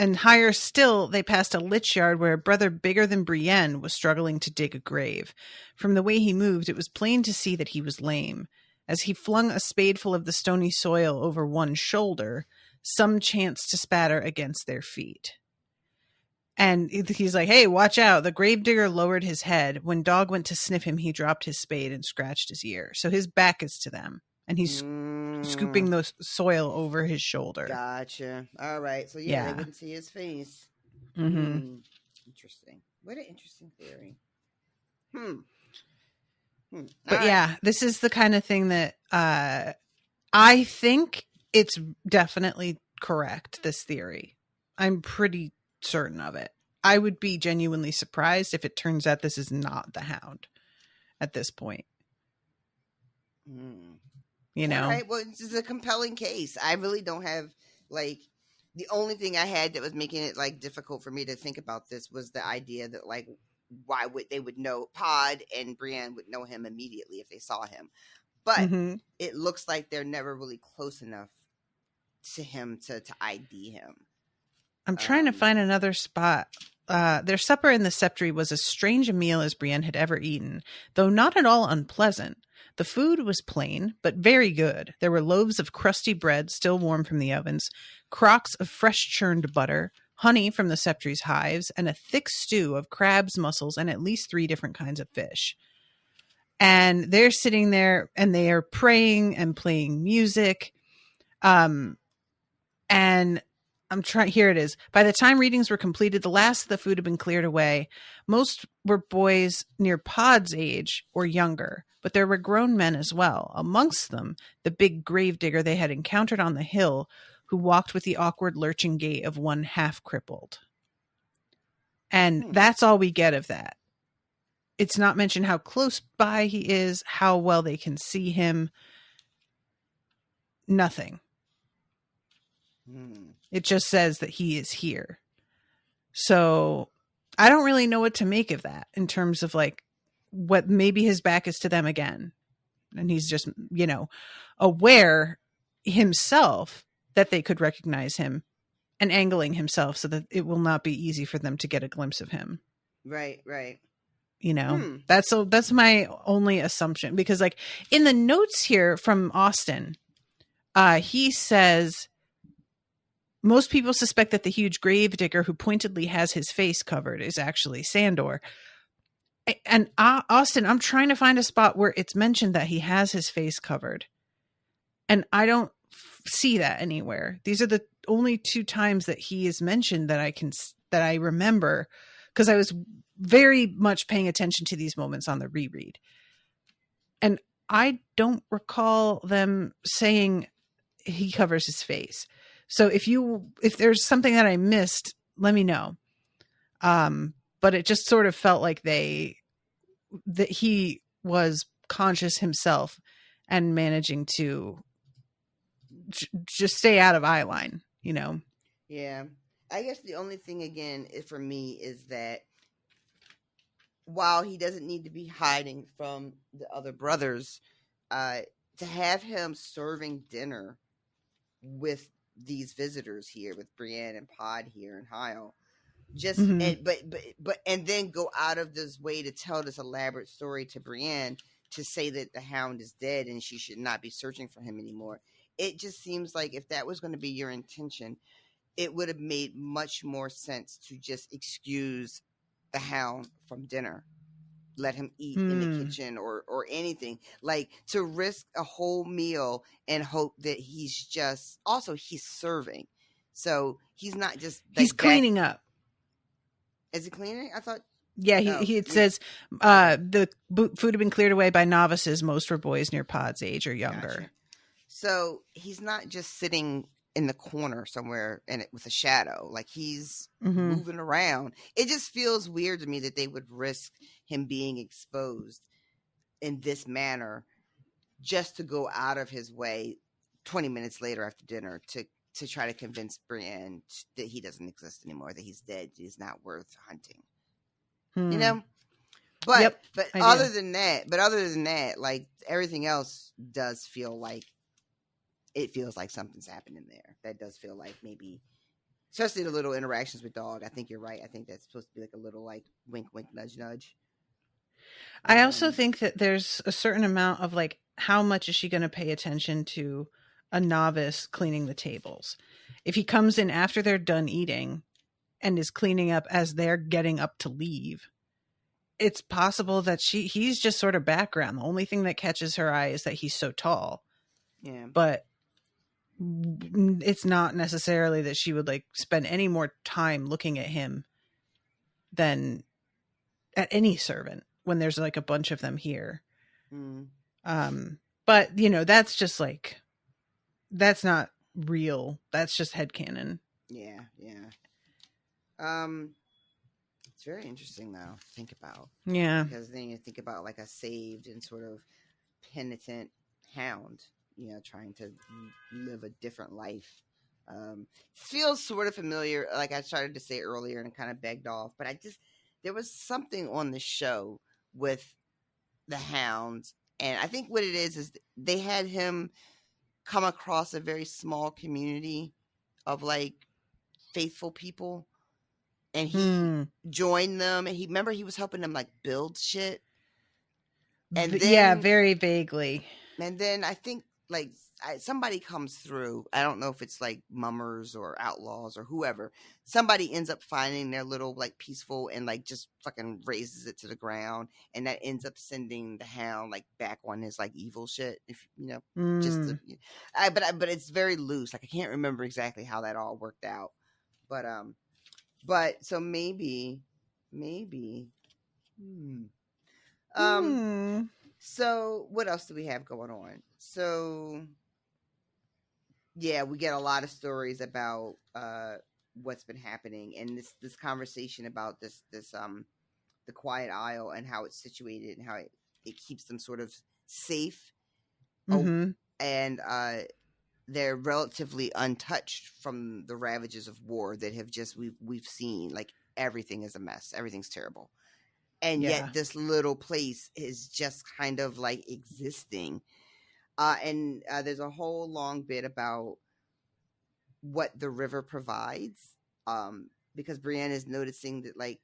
higher still they passed a lich yard where a brother bigger than Brienne was struggling to dig a grave. From the way he moved, it was plain to see that he was lame. As he flung a spadeful of the stony soil over one shoulder, some chanced to spatter against their feet. And he's like, hey, watch out. The gravedigger lowered his head. When Dog went to sniff him, he dropped his spade and scratched his ear. So his back is to them, and he's scooping the soil over his shoulder. Gotcha. All right. So, yeah. They wouldn't see his face. Mm-hmm. Interesting. What an interesting theory. But yeah, this is the kind of thing that I think it's definitely correct, this theory. I'm pretty certain of it. I would be genuinely surprised if it turns out this is not the Hound at this point. You know? All right. Well, this is a compelling case. I really don't have, like, the only thing I had that was making it, like, difficult for me to think about this was the idea that, like, why would they would know Pod and Brienne would know him immediately if they saw him. But it looks like they're never really close enough to him to ID him. I'm trying to find another spot. Their supper in the Sceptry was as strange a meal as Brienne had ever eaten, though not at all unpleasant. The food was plain, but very good. There were loaves of crusty bread still warm from the ovens, crocks of fresh churned butter, honey from the Sceptry's hives, and a thick stew of crabs, mussels, and at least 3 different kinds of fish. And they're sitting there, and they are praying and playing music. And here it is. By the time readings were completed, the last of the food had been cleared away. Most were boys near Pod's age or younger, but there were grown men as well. Amongst them, the big gravedigger they had encountered on the hill, who walked with the awkward lurching gait of one half crippled. And that's all we get of that. It's not mentioned how close by he is, how well they can see him. Nothing. It just says that he is here. So I don't really know what to make of that in terms of, like, what maybe his back is to them again. And he's just, you know, aware himself that they could recognize him and angling himself so that it will not be easy for them to get a glimpse of him. Right. You know, that's my only assumption, because, like, in the notes here from Austen, he says, most people suspect that the huge gravedigger who pointedly has his face covered is actually Sandor. And Austen, I'm trying to find a spot where it's mentioned that he has his face covered. And I don't see that anywhere. These are the only 2 times that he is mentioned that I remember, because I was very much paying attention to these moments on the reread. And I don't recall them saying he covers his face. So if there's something that I missed, let me know. But it just sort of felt like that he was conscious himself and managing to just stay out of eye line, you know? Yeah. I guess the only thing, again, for me is that while he doesn't need to be hiding from the other brothers, to have him serving dinner with these visitors here, with Brienne and Pod here in Hyle, and then go out of this way to tell this elaborate story to Brienne to say that the Hound is dead and she should not be searching for him anymore. It just seems like if that was going to be your intention, it would have made much more sense to just excuse the Hound from dinner. Let him eat in the kitchen or anything, like, to risk a whole meal and hope that he's serving. So he's not just, like, he's cleaning up. Is he cleaning? I thought. Yeah, it says the food had been cleared away by novices. Most were boys near Pod's age or younger. Gotcha. So he's not just sitting in the corner somewhere with a shadow, like he's moving around. It just feels weird to me that they would risk him being exposed in this manner just to go out of his way 20 minutes later after dinner to try to convince Brienne that he doesn't exist anymore, that he's dead, he's not worth hunting. You know? But I other do. than that, like everything else does feel like it feels like something's happening there. That does feel like maybe, especially the little interactions with dog. I think you're right. I think that's supposed to be like a little like wink, wink, nudge, nudge. I also think that there's a certain amount of like, how much is she going to pay attention to a novice cleaning the tables? If he comes in after they're done eating and is cleaning up as they're getting up to leave, it's possible that he's just sort of background. The only thing that catches her eye is that he's so tall. Yeah. But it's not necessarily that she would like spend any more time looking at him than at any servant when there's like a bunch of them here. But that's just like, that's not real. That's just headcanon. Yeah. It's very interesting though to think about. Yeah. Because then you think about like a saved and sort of penitent hound, trying to live a different life. Feels sort of familiar, like I started to say earlier and kind of begged off, but there was something on the show with the hound, and I think what it is they had him come across a very small community of like faithful people, and he joined them, and he was helping them like build shit. And then, very vaguely. And then I think like somebody comes through. I don't know if it's like mummers or outlaws or whoever. Somebody ends up finding their little like peaceful and like just fucking razes it to the ground, and that ends up sending the hound like back on his like evil shit. If but it's very loose. Like I can't remember exactly how that all worked out. But so maybe. So what else do we have going on? So yeah, we get a lot of stories about what's been happening, and this conversation about this the Quiet Isle and how it's situated and how it keeps them sort of safe. And they're relatively untouched from the ravages of war that have just we've seen. Like everything is a mess, everything's terrible. And yet this little place is just kind of like existing. And there's a whole long bit about what the river provides. Because Brienne is noticing that like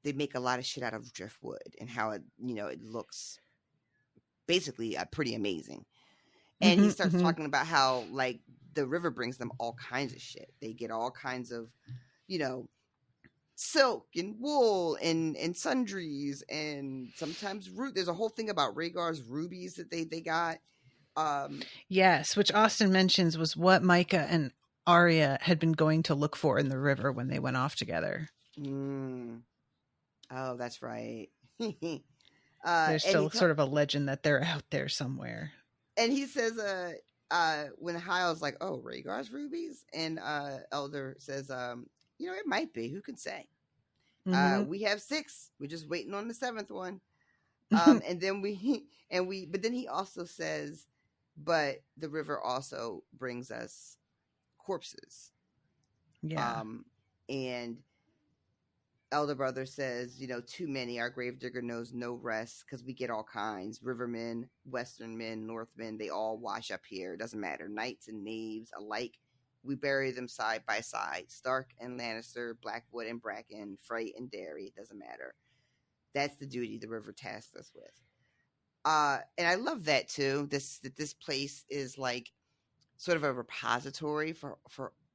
they make a lot of shit out of driftwood and how it looks basically pretty amazing. And he starts talking about how like the river brings them all kinds of shit. They get all kinds of, silk and wool and sundries, and sometimes there's a whole thing about Rhaegar's rubies that they got. Yes, which Austin mentions was what Micah and Arya had been going to look for in the river when they went off together. Oh, that's right. There's still sort of a legend that they're out there somewhere. And he says, when Hyle's like, "Oh, Rhaegar's rubies," and Elder says, it might be. Who can say? We have 6. We're just waiting on the 7th one. And then but then he also says, but the river also brings us corpses. Yeah. And Elder Brother says, too many. Our gravedigger knows no rest, because we get all kinds. Rivermen, Western men, Northmen, they all wash up here. It doesn't matter. Knights and knaves alike. We bury them side by side. Stark and Lannister, Blackwood and Bracken, Frey and Derry. It doesn't matter. That's the duty the river tasked us with. And I love that too. That this place is like sort of a repository for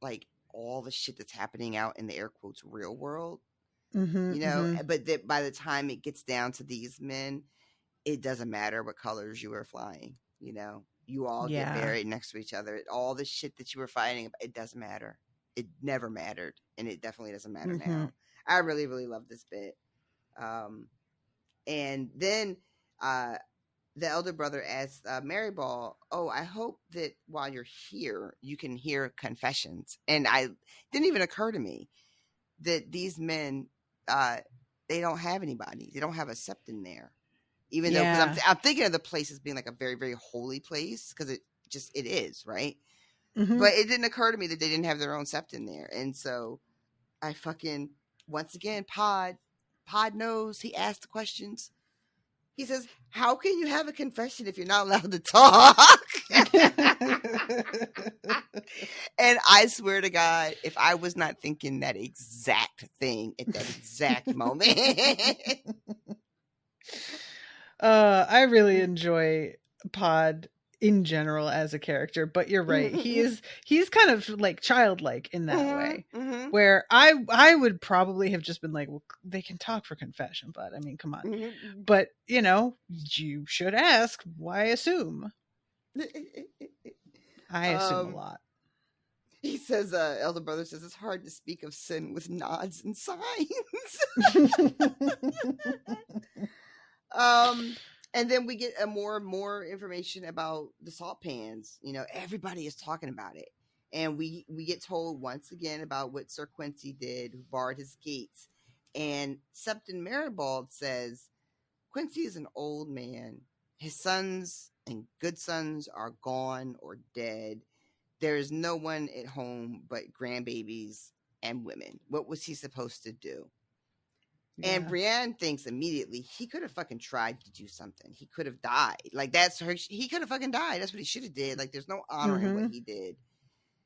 like all the shit that's happening out in the air quotes real world. But that by the time it gets down to these men, it doesn't matter what colors you were flying. You all get buried next to each other. All the shit that you were fighting, it doesn't matter. It never mattered, and it definitely doesn't matter now. I really, really love this bit. And then the elder brother asks Mary Ball, "Oh, I hope that while you're here, you can hear confessions." And I didn't even occur to me that these men, they don't have anybody. They don't have a septon there. Even though, because I'm thinking of the place as being like a very, very holy place, because it is, right? But it didn't occur to me that they didn't have their own septon there. And so I fucking, once again, pod Pod knows. He asked the questions. He says, how can you have a confession if you're not allowed to talk? And I swear to God, if I was not thinking that exact thing at that exact moment. I really enjoy Pod in general as a character, but you're right. He's kind of like childlike in that way. Where I would probably have just been like, well, they can talk for confession, but I mean, come on. But you should ask. Why assume? I assume a lot. He says, elder brother says, it's hard to speak of sin with nods and signs. And then we get more and more information about the salt pans. Everybody is talking about it. And we get told once again about what Sir Quincy did, who barred his gates. And Septon Maribald says, Quincy is an old man. His sons and good sons are gone or dead. There is no one at home but grandbabies and women. What was he supposed to do? Yeah. And Brienne thinks immediately he could have fucking tried to do something. He could have died. Like, that's her. He could have fucking died. That's what he should have did. Like, there's no honor in what he did.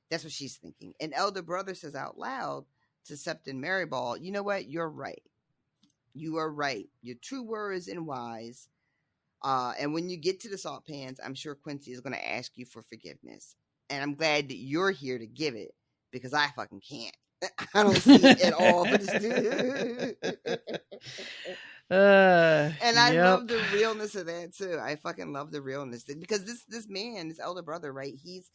That's what she's thinking. And elder brother says out loud to Septon Maribald, you know what? You're right. You are right. Your true words and wise. And when you get to the salt pans, I'm sure Quincy is going to ask you for forgiveness. And I'm glad that you're here to give it, because I fucking can't. I don't see it at all. And I love the realness of that too. I fucking love the realness, because this man, this elder brother, right? He's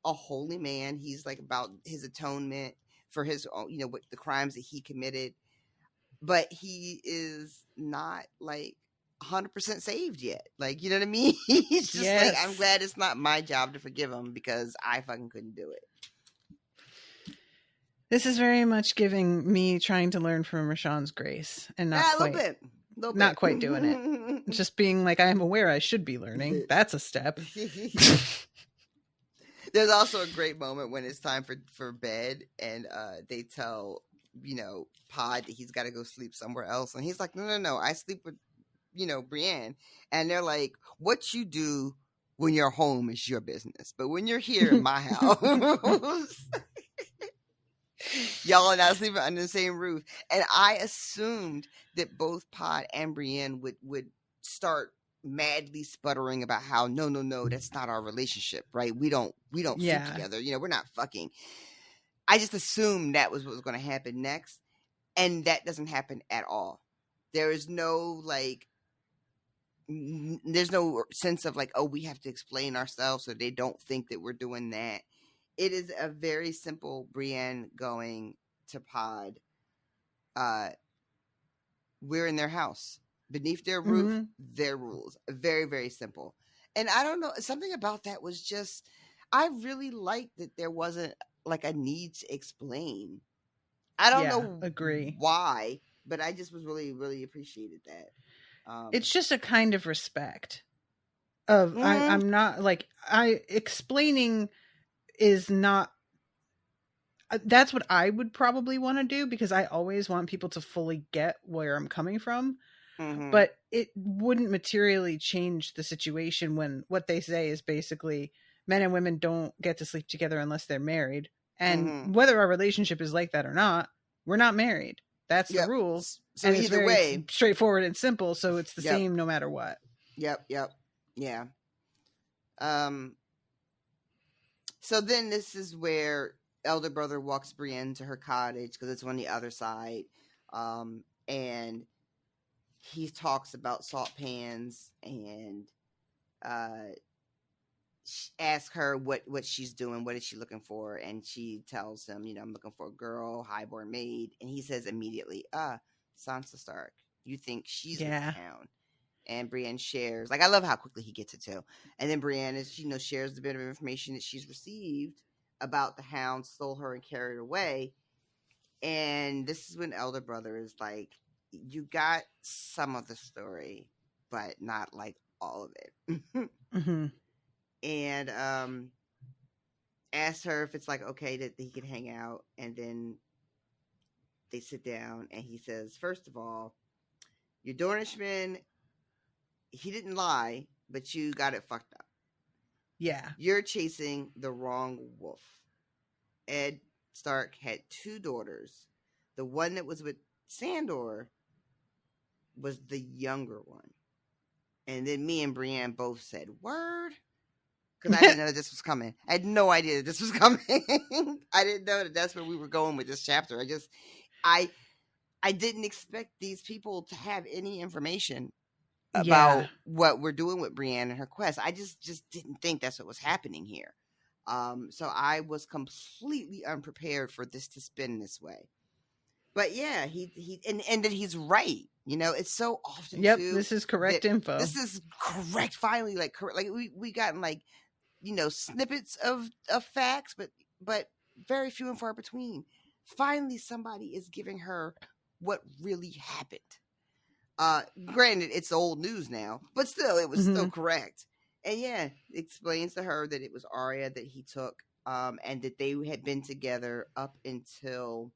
a holy man. He's like about his atonement for his, what the crimes that he committed, but he is not like 100% saved yet. Like, you know what I mean? He's just like, I'm glad it's not my job to forgive him, because I fucking couldn't do it. This is very much giving me trying to learn from RoShawn's grace, and not quite doing it. Just being like, I am aware I should be learning. That's a step. There's also a great moment when it's time for bed, and they tell Pod that he's got to go sleep somewhere else, and he's like, no, I sleep with Brienne. And they're like, what you do when you're home is your business, but when you're here in my house, y'all are not sleeping under the same roof. And I assumed that both Pod and Brienne would start madly sputtering about how no, that's not our relationship, right? We don't sleep together, we're not fucking. I just assumed that was what was going to happen next, and that doesn't happen at all. There is no there's no sense of like, oh, we have to explain ourselves so they don't think that we're doing that. It is a very simple Brienne going to Pod. We're in their house, beneath their roof, their rules. Very, very simple. And I don't know, something about that was just, I really liked that there wasn't like a need to explain. I don't know agree why, but I just was really, really appreciated that. It's just a kind of respect of I'm not like explaining is not. That's what I would probably want to do, because I always want people to fully get where I'm coming from. But it wouldn't materially change the situation when what they say is basically men and women don't get to sleep together unless they're married. And whether our relationship is like that or not, we're not married. That's the rules. So and either it's very way, straightforward and simple. So it's the same no matter what. Yep. Yeah. So then this is where elder brother walks Brienne to her cottage, because it's on the other side. And he talks about salt pans and asks her what she's doing, what is she looking for, and she tells him, I'm looking for a girl, highborn maid, and he says immediately, Sansa Stark. You think she's in town? And Brienne shares, like, I love how quickly he gets it too. And then Brienne is, shares the bit of information that she's received about the Hound stole her and carried her away. And this is when elder brother is like, you got some of the story, but not like all of it. And asked her if it's like okay that he can hang out, and then they sit down and he says, first of all, Your Dornishman, he didn't lie, but you got it fucked up. Yeah. You're chasing the wrong wolf. Ed Stark had 2 daughters. The one that was with Sandor was the younger one. And then me and Brienne both said, word? Because I didn't know that this was coming. I had no idea that this was coming. I didn't know that that's where we were going with this chapter. I didn't expect these people to have any information about what we're doing with Brienne and her quest. I just didn't think that's what was happening here. So I was completely unprepared for this to spin this way. But yeah, and that he's right. You know, it's so often. Yep, this is correct info. This is correct. Finally, like we gotten like, you know, snippets of facts, but very few and far between. Finally, somebody is giving her what really happened. Granted, it's old news now, but still, it was still correct. And yeah, explains to her that it was Arya that he took, and that they had been together up until,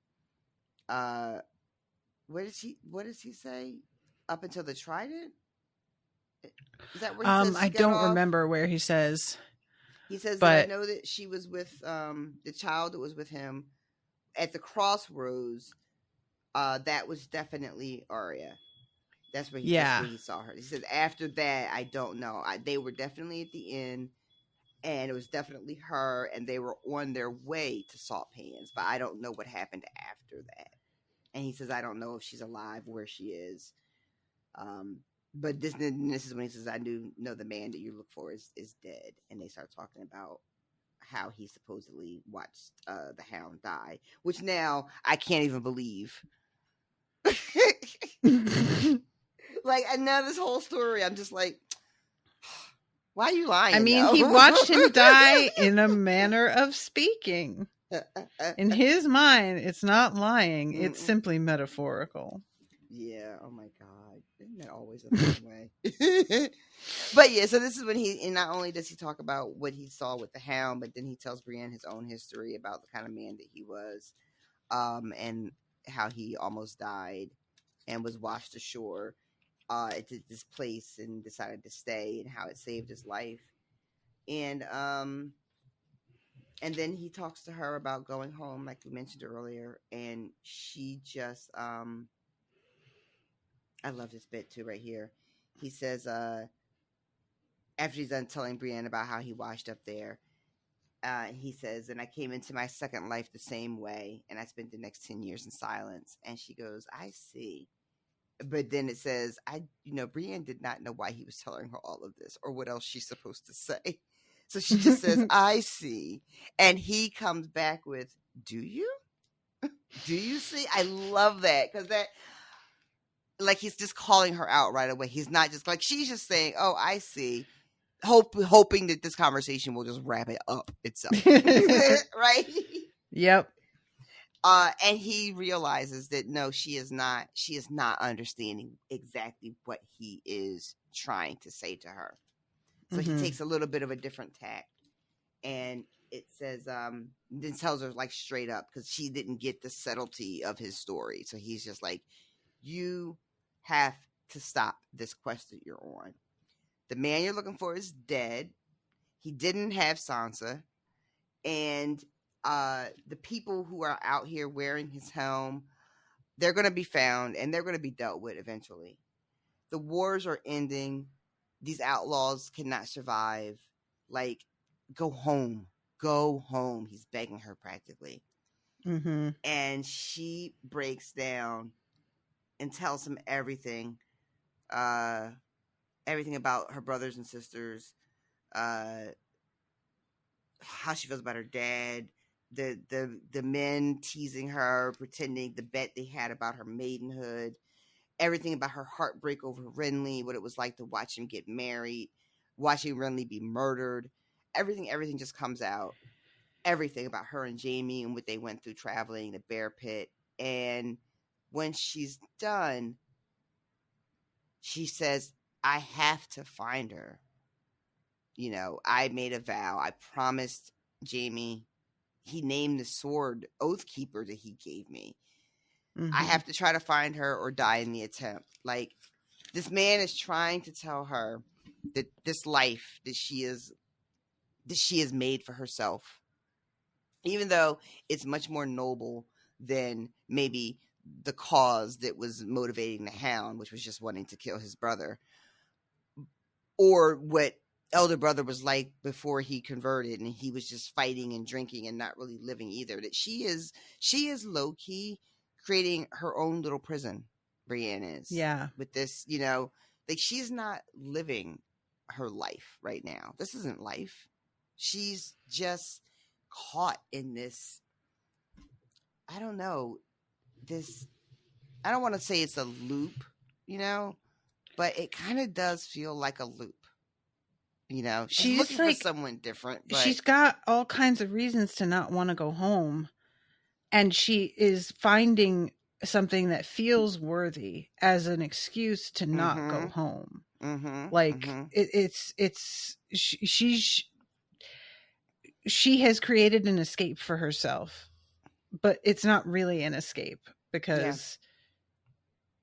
what does he say? Up until the Trident? Is that where he says I don't remember where he says. He says that I know that she was with the child that was with him at the crossroads. That was definitely Arya. That's where he saw her. He said after that, I don't know. They were definitely at the inn, and it was definitely her, and they were on their way to Salt Pans, but I don't know what happened after that. And he says, I don't know if she's alive, where she is. But this is when he says, I know the man that you look for is dead. And they start talking about how he supposedly watched the Hound die, which now I can't even believe. Like, I know this whole story, I'm just like, why are you lying? I mean, he watched him die in a manner of speaking. In his mind, it's not lying. It's simply metaphorical. Yeah. Oh my God. Isn't that always the same way? But yeah, so this is when and not only does he talk about what he saw with the Hound, but then he tells Brienne his own history about the kind of man that he was, and how he almost died and was washed ashore at this place and decided to stay, and how it saved his life. And then he talks to her about going home, like we mentioned earlier, and she just I love this bit too right here. He says, after he's done telling Brienne about how he washed up there, he says, and I came into my second life the same way, and I spent the next 10 years in silence. And she goes, I see. But then it says, Brienne did not know why he was telling her all of this or what else she's supposed to say. So she just says, I see. And he comes back with, do you? Do you see? I love that, because that, like, he's just calling her out right away. He's not just like, she's just saying, oh, I see. Hoping that this conversation will just wrap it up itself. Right? Yep. And he realizes that no, she is not understanding exactly what he is trying to say to her. So he takes a little bit of a different tack, and it says, then tells her like straight up, because she didn't get the subtlety of his story. So he's just like, you have to stop this quest that you're on. The man you're looking for is dead. He didn't have Sansa, and the people who are out here wearing his helm, they're going to be found, and they're going to be dealt with eventually. The wars are ending. These outlaws cannot survive. Like, go home. Go home. He's begging her practically. Mm-hmm. And she breaks down and tells him everything. Everything about her brothers and sisters. How she feels about her dad. The men teasing her, pretending the bet they had about her maidenhood. Everything about her heartbreak over Renly, what it was like to watch him get married, watching Renly be murdered. Everything just comes out. Everything about her and Jaime and what they went through traveling, the bear pit. And when she's done, she says, I have to find her. You know, I made a vow. I promised Jaime. He named the sword Oathkeeper that he gave me. Mm-hmm. I have to try to find her or die in the attempt. Like, This man is trying to tell her that this life that she is made for herself, even though it's much more noble than maybe the cause that was motivating the Hound, which was just wanting to kill his brother, or what elder brother was like before he converted and he was just fighting and drinking and not really living either. That she is low-key creating her own little prison. Brienne is. Yeah. With this, like, she's not living her life right now. This isn't life. She's just caught in this, I don't know, I don't want to say it's a loop, but it kind of does feel like a loop. She's looking for someone different. But she's got all kinds of reasons to not want to go home. And she is finding something that feels worthy as an excuse to not go home. She has created an escape for herself, but it's not really an escape because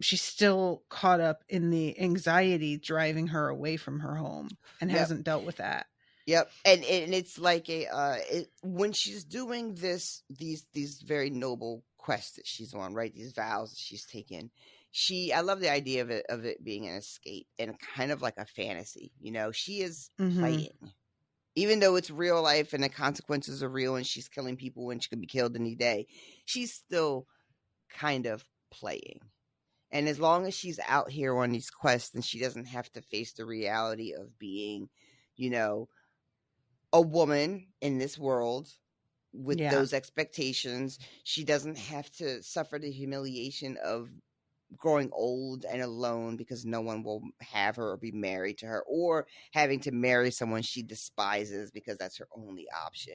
she's still caught up in the anxiety driving her away from her home and hasn't dealt with that. Yep. And it's like when she's doing these very noble quests that she's on, right? These vows that she's taken. I love the idea of it being an escape and kind of like a fantasy, she is playing, even though it's real life and the consequences are real and she's killing people and she could be killed any day. She's still kind of playing. And as long as she's out here on these quests and she doesn't have to face the reality of being, a woman in this world with those expectations, she doesn't have to suffer the humiliation of growing old and alone because no one will have her or be married to her, or having to marry someone she despises because that's her only option.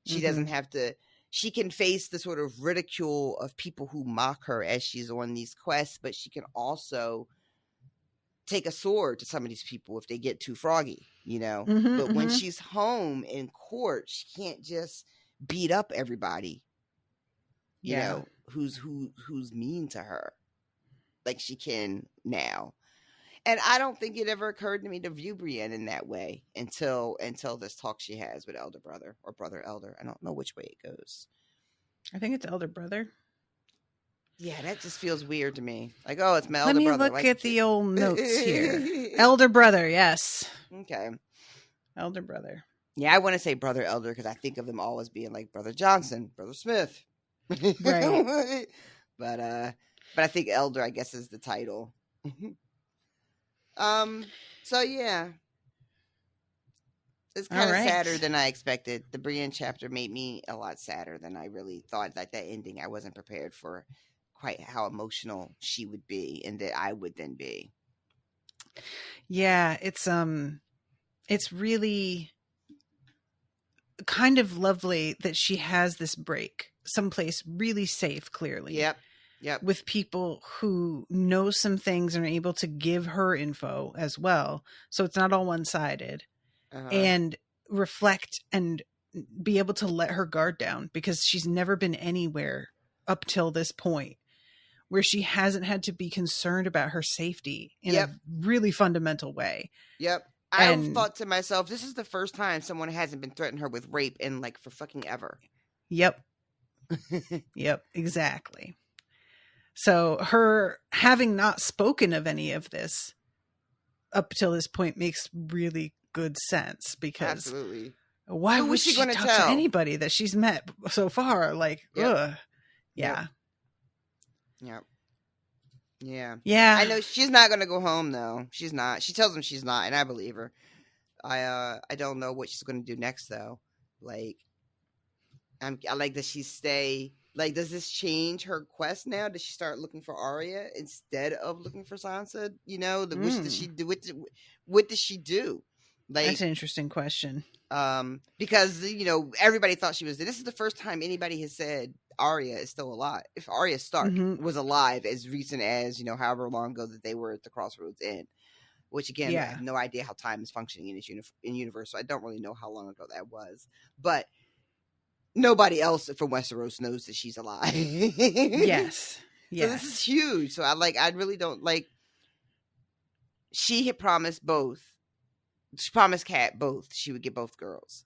She doesn't have to. She can face the sort of ridicule of people who mock her as she's on these quests, but she can also take a sword to some of these people if they get too froggy, but when she's home in court, she can't just beat up everybody, who's mean to her like she can now. And I don't think it ever occurred to me to view Brienne in that way until this talk she has with elder brother or brother elder. I don't know which way it goes. I think it's elder brother. Yeah, that just feels weird to me. Like, oh, it's my elder brother. Let me look at the old notes here. Elder brother, yes. Okay. Elder brother. Yeah, I want to say brother elder because I think of them all as being like brother Johnson, brother Smith. Right. But I think elder, I guess, is the title. So yeah. It's kind of sadder than I expected. The Brienne chapter made me a lot sadder than I really thought. Like that ending, I wasn't prepared for quite how emotional she would be and that I would then be. Yeah, it's really kind of lovely that she has this break someplace really safe, clearly. Yep. With people who know some things and are able to give her info as well. So it's not all one-sided. And reflect and be able to let her guard down because she's never been anywhere up till this point where she hasn't had to be concerned about her safety in a really fundamental way. Yep. I thought to myself, this is the first time someone hasn't been threatening her with rape in like for fucking ever. Yep. Yep, exactly. So her having not spoken of any of this up till this point makes really good sense because absolutely. Why would she talk to anybody that she's met so far? Like, ugh. Yeah. Yep. Yeah. I know she's not going to go home though. She's not. She tells him she's not, and I believe her. I don't know what she's going to do next though. Like, I like that she stay. Like, does this change her quest now? Does she start looking for Arya instead of looking for Sansa? Which does she do? What does she do? Like, that's an interesting question. Because everybody thought she was. This is the first time anybody has said Arya is still alive. If Arya Stark was alive as recent as however long ago that they were at the Crossroads Inn, which again I have no idea how time is functioning in this universe, so I don't really know how long ago that was. But nobody else from Westeros knows that she's alive. Yes. So this is huge. So I really don't like. she had promised both. She promised Kat both. She would get both girls.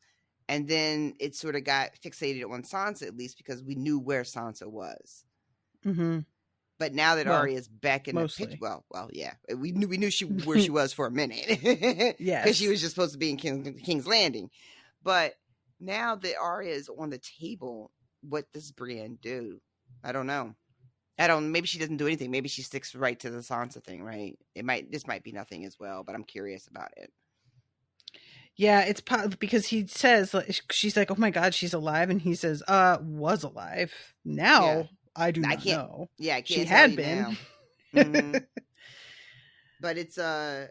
And then it sort of got fixated on Sansa, at least, because we knew where Sansa was. Mm-hmm. But now that Arya's back in mostly. the picture, yeah, we knew where she was for a minute. Yes, because she was just supposed to be in King's Landing. But now that Arya is on the table, what does Brienne do? I don't know. Maybe she doesn't do anything. Maybe she sticks right to the Sansa thing, right? This might be nothing as well, but I'm curious about it. Yeah, it's because he says, she's like, oh my God, she's alive. And he says, was alive. Now, yeah. I do not know. Yeah, I can't she had been. Mm-hmm. But it's, I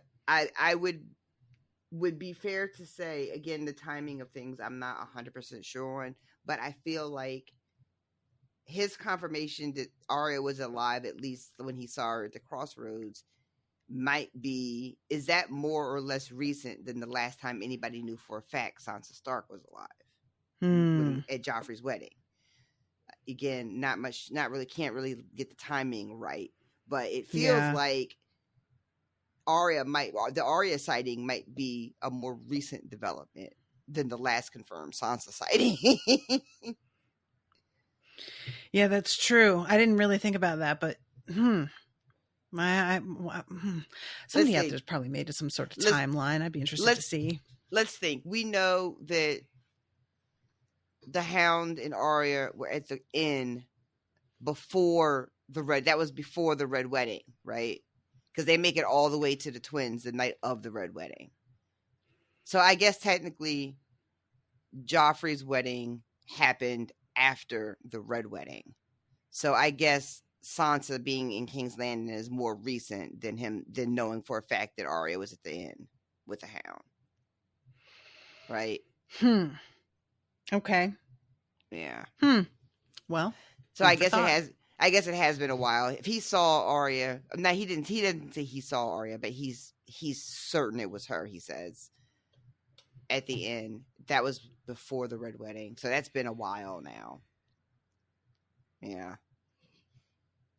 would be fair to say, again, the timing of things, I'm not 100% sure on, but I feel like his confirmation that Arya was alive, at least when he saw her at the crossroads, is that more or less recent than the last time anybody knew for a fact Sansa Stark was alive at Joffrey's wedding? Again, can't really get the timing right, but it feels like the Arya sighting might be a more recent development than the last confirmed Sansa sighting. Yeah, that's true. I didn't really think about that, but somebody out there's probably made some sort of timeline. I'd be interested to see. Let's think. We know that the Hound and Arya were at the inn before the Red Wedding, right? Because they make it all the way to the twins the night of the Red Wedding. So I guess technically Joffrey's wedding happened after the Red Wedding. So I guess Sansa being in King's Landing is more recent than knowing for a fact that Arya was at the inn with the Hound. Right? Okay. Yeah. Well, so I guess it has been a while. If he saw Arya, no, he didn't say he saw Arya, but he's certain it was her, he says. At the end. That was before the Red Wedding. So that's been a while now. Yeah.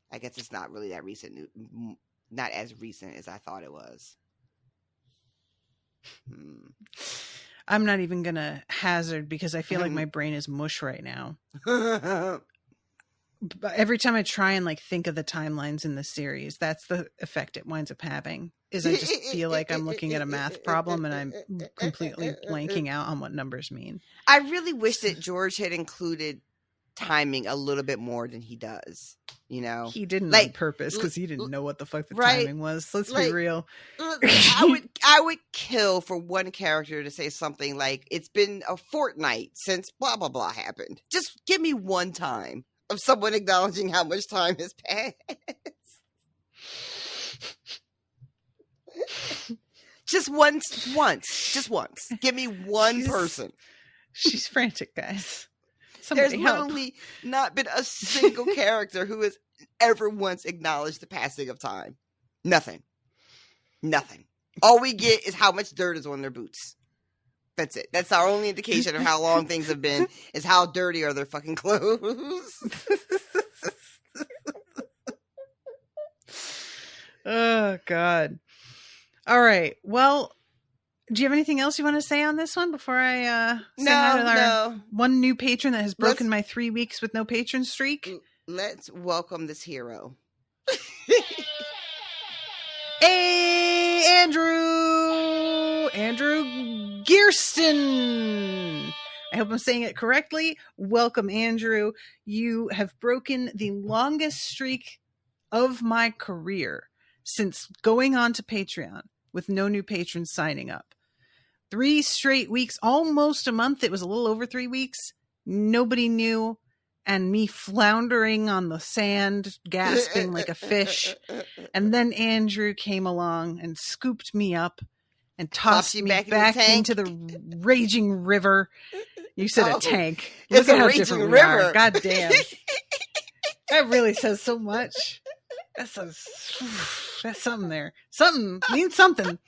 I guess it's not really that recent. Not as recent as I thought it was. I'm not even going to hazard because I feel like my brain is mush right now. But every time I try and think of the timelines in the series, that's the effect it winds up having. Is I just feel like I'm looking at a math problem and I'm completely blanking out on what numbers mean. I really wish that George had included timing a little bit more than he does. You know, he didn't on purpose because he didn't know what the fuck the timing was. Let's be real. I would kill for one character to say something like, "It's been a fortnight since blah blah blah happened." Just give me one time of someone acknowledging how much time has passed. Just once. Give me one person. She's frantic, guys. There's literally not been a single character who has ever once acknowledged the passing of time. Nothing. All we get is how much dirt is on their boots. That's it. That's our only indication of how long things have been, is how dirty are their fucking clothes. Oh, God. All right. Well, do you have anything else you want to say on this one before I say hi to our one new patron that has broken my 3 weeks with no patron streak? Let's welcome this hero. Hey, Andrew Gearston. I hope I'm saying it correctly. Welcome, Andrew. You have broken the longest streak of my career since going on to Patreon with no new patrons signing up. 3 straight weeks, almost a month. It was a little over 3 weeks. Nobody knew. And me floundering on the sand, gasping like a fish. And then Andrew came along and scooped me up and tossed me back into the raging river. You said a tank. Look at how different we are. God damn. That really says so much. That's something there. Something means something.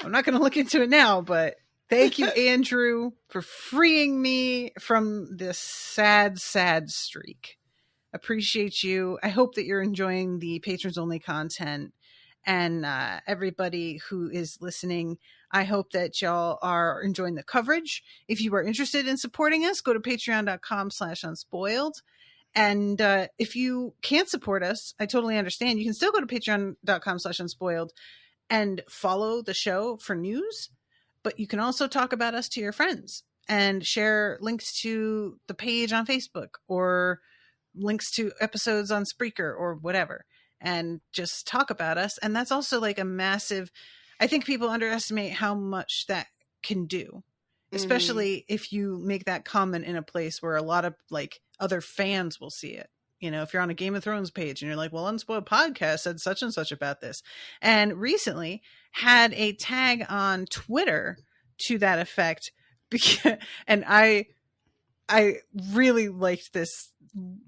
I'm not going to look into it now, but thank you, Andrew, for freeing me from this sad, sad streak. Appreciate you. I hope that you're enjoying the patrons only content. And everybody who is listening, I hope that y'all are enjoying the coverage. If you are interested in supporting us, go to patreon.com/unspoiled. And if you can't support us, I totally understand. You can still go to patreon.com/unspoiled and follow the show for news. But you can also talk about us to your friends and share links to the page on Facebook or links to episodes on Spreaker or whatever, and just talk about us. And that's also like a massive, I think people underestimate how much that can do, especially if you make that comment in a place where a lot of like other fans will see it. You know, if you're on a Game of Thrones page and you're like, well, Unspoiled Podcast said such and such about this, and recently had a tag on Twitter to that effect. And I really liked this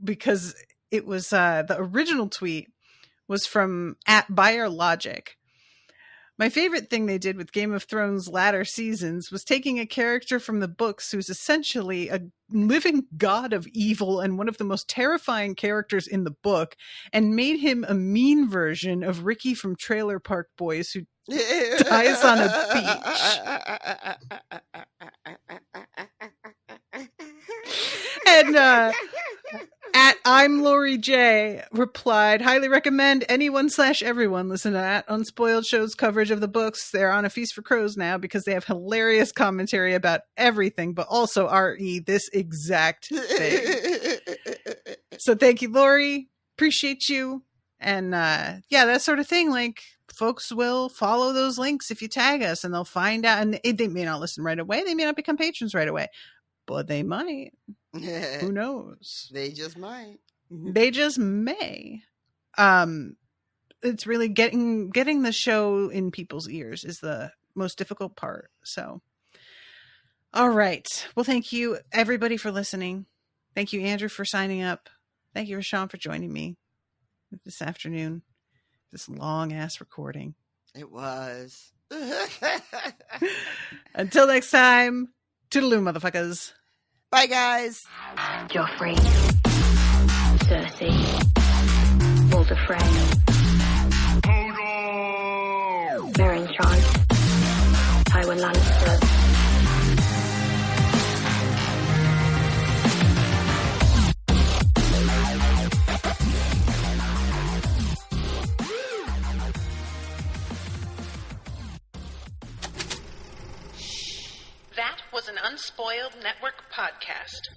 because it was the original tweet was from @BuyerLogic. My favorite thing they did with Game of Thrones latter seasons was taking a character from the books who's essentially a living god of evil and one of the most terrifying characters in the book, and made him a mean version of Ricky from Trailer Park Boys who dies on a beach. And I'm Lori J replied, highly recommend anyone/everyone listen to @Unspoiled Show's coverage of the books. They're on a feast for crows now because they have hilarious commentary about everything, but also RE this exact thing. So thank you, Lori. Appreciate you. And yeah, that sort of thing. Like, folks will follow those links if you tag us, and they'll find out. And they may not listen right away. They may not become patrons right away, but they might. Who knows? They just might. They just may. It's really getting the show in people's ears is the most difficult part. So, all right. Well, thank you everybody for listening. Thank you, Andrew, for signing up. Thank you, RoShawn, for joining me this afternoon. This long ass recording. It was. Until next time, toodaloo, motherfuckers. Bye, guys. Joffrey, Cersei, Walder Frey, Meryn Trant, Tywin Lannister. That was an Unspoiled Network podcast.